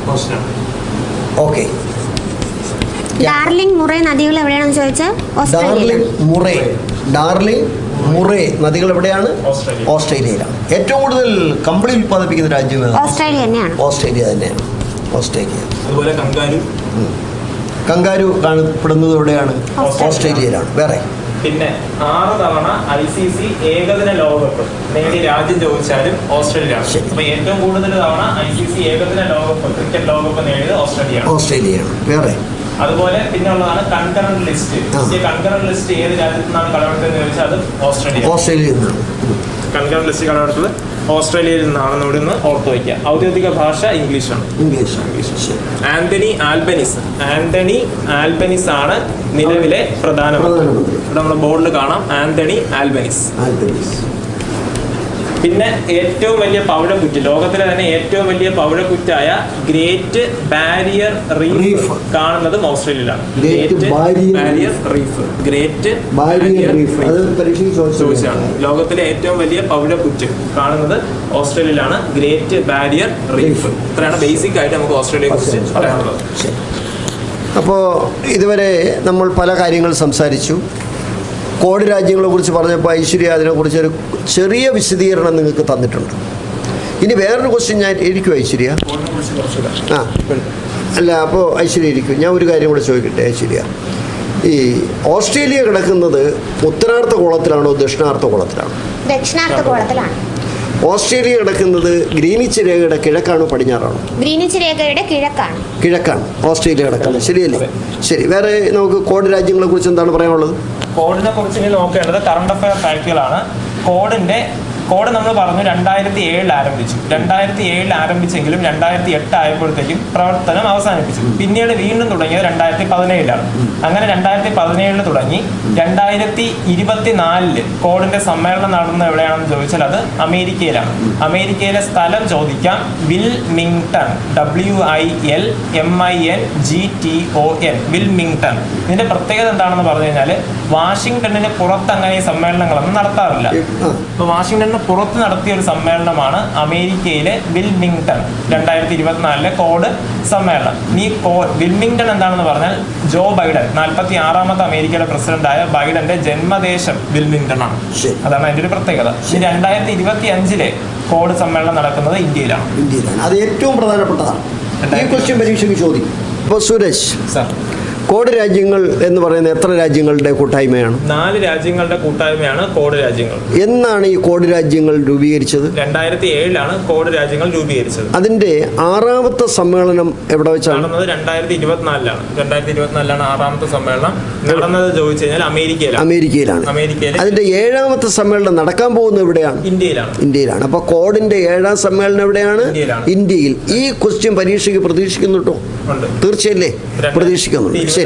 ഓക്കെ. ഡാർലിംഗ് മുറേ നദികൾ എവിടെയാണെന്ന് ചോദിച്ചാൽ ഡാർലിംഗ് മുറേ നദികൾ എവിടെയാണ്? ഓസ്ട്രേലിയയിലാണ്. ഏറ്റവും കൂടുതൽ കമ്പിളി ഉൽപ്പാദിപ്പിക്കുന്ന രാജ്യം ഓസ്ട്രേലിയ തന്നെയാണ്. ഓസ്ട്രേലിയ. അതുപോലെ കങ്കാരു കാണപ്പെടുന്നത് എവിടെയാണ്? ഓസ്ട്രേലിയയിലാണ്. വേറെ പിന്നെ 6 തവണ ICC ഏകദിന ലോകകപ്പ് നേടിയ രാജ്യം ചോദിച്ചാലും ഓസ്ട്രേലിയയാണ്. അപ്പൊ ഏറ്റവും കൂടുതൽ തവണ ICC ഏകദിന ലോകകപ്പ് ക്രിക്കറ്റ് ലോകകപ്പ് നേടിയത് ഓസ്ട്രേലിയയാണ്. വേറെ അതുപോലെ പിന്നെ ഉള്ളതാണ് കൺകറന്റ് ലിസ്റ്റ്. ഈ കൺകറന്റ് ലിസ്റ്റ് ഏത് രാജ്യത്തു നിന്നാണ് കടമെടുത്തതെന്ന് ചോദിച്ചാൽ അത് ഓസ്ട്രേലിയയിൽ നിന്നാണ്. കൺകറന്റ് ലിസ്റ്റ് കടമെടുത്തത് ഓസ്ട്രേലിയയിൽ നിന്നാണെന്ന് ഇവിടെ നിന്ന് ഓർത്തു വയ്ക്കുക. ഔദ്യോഗിക ഭാഷ ഇംഗ്ലീഷാണ്. ആന്റണി ആൽബനീസ് ആണ് നിലവിലെ പ്രധാനമന്ത്രി. ഇവിടെ നമ്മുടെ ബോർഡിൽ കാണാം ആന്റണി ആൽബനീസ്. പിന്നെ ഏറ്റവും വലിയ പവിഴക്കുറ്റ്, ലോകത്തിലെ തന്നെ ഏറ്റവും വലിയ പവിഴക്കുറ്റായ ഗ്രേറ്റ് ബാരിയർ റീഫ് കാണുന്നതും ഓസ്ട്രേലിയയിലാണ്. ചോദിച്ചാണ് ലോകത്തിലെ ഏറ്റവും വലിയ പവിഴക്കുറ്റ് കാണുന്നത് ഓസ്ട്രേലിയയിലാണ്, ഗ്രേറ്റ് ബാരിയർ റീഫ്. ഇത്രയാണ് ബേസിക് ആയിട്ട് നമുക്ക് ഓസ്ട്രേലിയയെ കുറിച്ച് പറയാനുള്ളത്. അപ്പോൾ ഇതുവരെ നമ്മൾ പല കാര്യങ്ങൾ സംസാരിച്ചു. ക്വാഡ് രാജ്യങ്ങളെ കുറിച്ച് പറഞ്ഞപ്പോൾ ഐശ്വര്യ അതിനെക്കുറിച്ച് ഒരു ചെറിയ വിശദീകരണം നിങ്ങൾക്ക് തന്നിട്ടുണ്ട്. ഇനി വേറൊരു ക്വസ്റ്റ്യൻ ഞാൻ ഇരിക്കും ഐശ്വര്യ. അപ്പോൾ ഐശ്വര്യ ഇരിക്കും. ഞാൻ ഒരു കാര്യം കൂടെ ചോദിക്കട്ടെ ഐശ്വര്യ. ഈ ഓസ്ട്രേലിയ കിടക്കുന്നത് ഉത്തരാർദ്ധ ഗോളത്തിലാണോ ദക്ഷിണാർദ്ധ ഗോളത്തിലാണോ? ദക്ഷിണാർദ്ധ ഗോളത്തിലാണ്. ഓസ്ട്രേലിയ കിടക്കുന്നത് ഗ്രീനിച്ച് രേഖയുടെ കിഴക്കാണോ പടിഞ്ഞാറാണോ? ഗ്രീനിച്ച് രേഖയുടെ കിഴക്കാണ് ഓസ്ട്രേലിയ കിടക്കുന്നത്. ശരിയല്ലേ? ശരി. വേറെ നമുക്ക് ക്വാഡ് രാജ്യങ്ങളെ കുറിച്ച് എന്താണ് പറയാനുള്ളത്? കോഡിനെ കുറിച്ച് ഇനി നോക്കേണ്ടത് കറണ്ട് അഫയർ ഫാക്ടുകളാണ്. കോഡ് നമ്മൾ പറഞ്ഞു 2007 ആരംഭിച്ചു. 2007 ആരംഭിച്ചെങ്കിലും 2008 ആയപ്പോഴത്തേക്കും പ്രവർത്തനം അവസാനിപ്പിച്ചു. പിന്നീട് വീണ്ടും തുടങ്ങിയത് 2017 അങ്ങനെ 2017 തുടങ്ങി 2024 കോഡിന്റെ സമ്മേളനം നടന്നത് എവിടെയാണെന്ന് ചോദിച്ചാൽ അത് അമേരിക്കയിലാണ്. അമേരിക്കയിലെ സ്ഥലം ചോദിക്കാം, വിൽമിംഗ്ടൺ. WILMINGTON, Wilmington. ഇതിന്റെ പ്രത്യേകത എന്താണെന്ന് പറഞ്ഞു കഴിഞ്ഞാൽ വാഷിംഗ്ടണിന് പുറത്ത് അങ്ങനെ ഈ സമ്മേളനങ്ങളൊന്നും നടത്താറില്ല. അപ്പൊ വാഷിംഗ്ടണിന് പുറത്ത് നടത്തിയ ഒരു സമ്മേളനമാണ് അമേരിക്കയിലെ വിൽമിംഗ്ടൺ 2024 കോഡ് സമ്മേളനം. ഈ വിൽമിംഗ്ടൺ എന്താണെന്ന് പറഞ്ഞാൽ ജോ ബൈഡൻ 46ാമത്തെ അമേരിക്കയുടെ പ്രസിഡന്റായ ബൈഡന്റെ ജന്മദേശം വിൽമിംഗ്ടൺ ആണ്. അതാണ് അതിന്റെ ഒരു പ്രത്യേകത. 2025 കോഡ് സമ്മേളനം നടക്കുന്നത് ഇന്ത്യയിലാണ്. അത് ഏറ്റവും പ്രധാനപ്പെട്ടതാണ്. ഈ ക്വസ്റ്റ്യൻ പരീക്ഷയ്ക്ക് ചോദിക്കും. അപ്പോൾ സുരേഷ് സാർ, കോഡ് രാജ്യങ്ങൾ എന്ന് പറയുന്നത് എത്ര രാജ്യങ്ങളുടെ കൂട്ടായ്മയാണ്? 4 രാജ്യങ്ങളുടെ കൂട്ടായ്മയാണ് കോഡ് രാജ്യങ്ങൾ. എന്നാണ് ഈ കോഡ് രാജ്യങ്ങൾ രൂപീകരിച്ചത്? 2007 കോഡ് രാജ്യങ്ങൾ രൂപീകരിച്ചത്. അതിന്റെ 6ാമത്തെ സമ്മേളനം എവിടെ വെച്ചാണ് നടന്നത്? 2024 2024 6ാമത്തെ സമ്മേളനം നടന്നത് ചോദിച്ചു കഴിഞ്ഞാൽ അമേരിക്കയിലാണ്. അതിന്റെ 7ാമത്തെ സമ്മേളനം നടക്കാൻ പോകുന്നത് എവിടെയാണ്? ഇന്ത്യയിലാണ്. അപ്പൊ കോഡിന്റെ 7ാം സമ്മേളനം എവിടെയാണ്? ഇന്ത്യയിൽ. ഈ ക്വസ്റ്റ്യൻ പരീക്ഷയ്ക്ക് പ്രതീക്ഷിക്കുന്നുണ്ടോ? തീർച്ചയല്ലേ പ്രതീക്ഷിക്കുന്നുണ്ട്.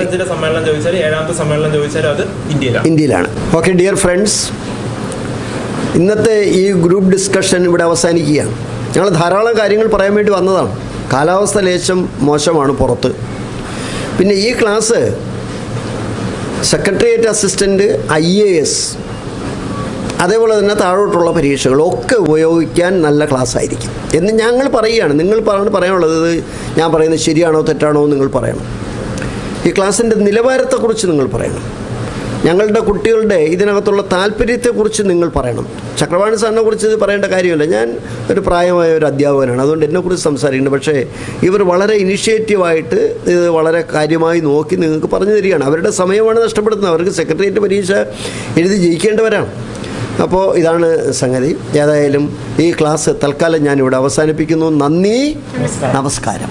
ഇന്ത്യയിലാണ്. ഓക്കെ ഡിയർ ഫ്രണ്ട്സ്, ഇന്നത്തെ ഈ ഗ്രൂപ്പ് ഡിസ്കഷൻ ഇവിടെ അവസാനിക്കുകയാണ്. ഞങ്ങൾ ധാരാളം കാര്യങ്ങൾ പറയാൻ വേണ്ടി വന്നതാണ്. കാലാവസ്ഥ ലേശം മോശമാണ് പുറത്ത്. പിന്നെ ഈ ക്ലാസ് സെക്രട്ടേറിയറ്റ് അസിസ്റ്റൻ്റ്, IAS, അതേപോലെ തന്നെ താഴോട്ടുള്ള പരീക്ഷകളൊക്കെ ഉപയോഗിക്കാൻ നല്ല ക്ലാസ് ആയിരിക്കും എന്ന് ഞങ്ങൾ പറയുകയാണ്. നിങ്ങൾ പറയാനുള്ളത് ഞാൻ പറയുന്നത് ശരിയാണോ തെറ്റാണോ നിങ്ങൾ പറയണം. ഈ ക്ലാസ്സിൻ്റെ നിലവാരത്തെക്കുറിച്ച് നിങ്ങൾ പറയണം. ഞങ്ങളുടെ കുട്ടികളുടെ ഇതിനകത്തുള്ള താല്പര്യത്തെക്കുറിച്ച് നിങ്ങൾ പറയണം. ചക്രവാണി സാറിനെ കുറിച്ച് ഇത് പറയേണ്ട കാര്യമില്ല. ഞാൻ ഒരു പ്രായമായ ഒരു അധ്യാപകനാണ്, അതുകൊണ്ട് എന്നെക്കുറിച്ച് സംസാരിക്കുന്നുണ്ട്. പക്ഷേ ഇവർ വളരെ ഇനിഷ്യേറ്റീവായിട്ട് ഇത് വളരെ കാര്യമായി നോക്കി നിങ്ങൾക്ക് പറഞ്ഞു തരികയാണ്. അവരുടെ സമയമാണ് നഷ്ടപ്പെടുത്തുന്നത്. അവർക്ക് സെക്രട്ടേറിയറ്റ് പരീക്ഷ എഴുതി ജയിക്കേണ്ടവരാണ്. അപ്പോൾ ഇതാണ് സംഗതി. ഏതായാലും ഈ ക്ലാസ് തൽക്കാലം ഞാനിവിടെ അവസാനിപ്പിക്കുന്നു. നന്ദി, നമസ്കാരം.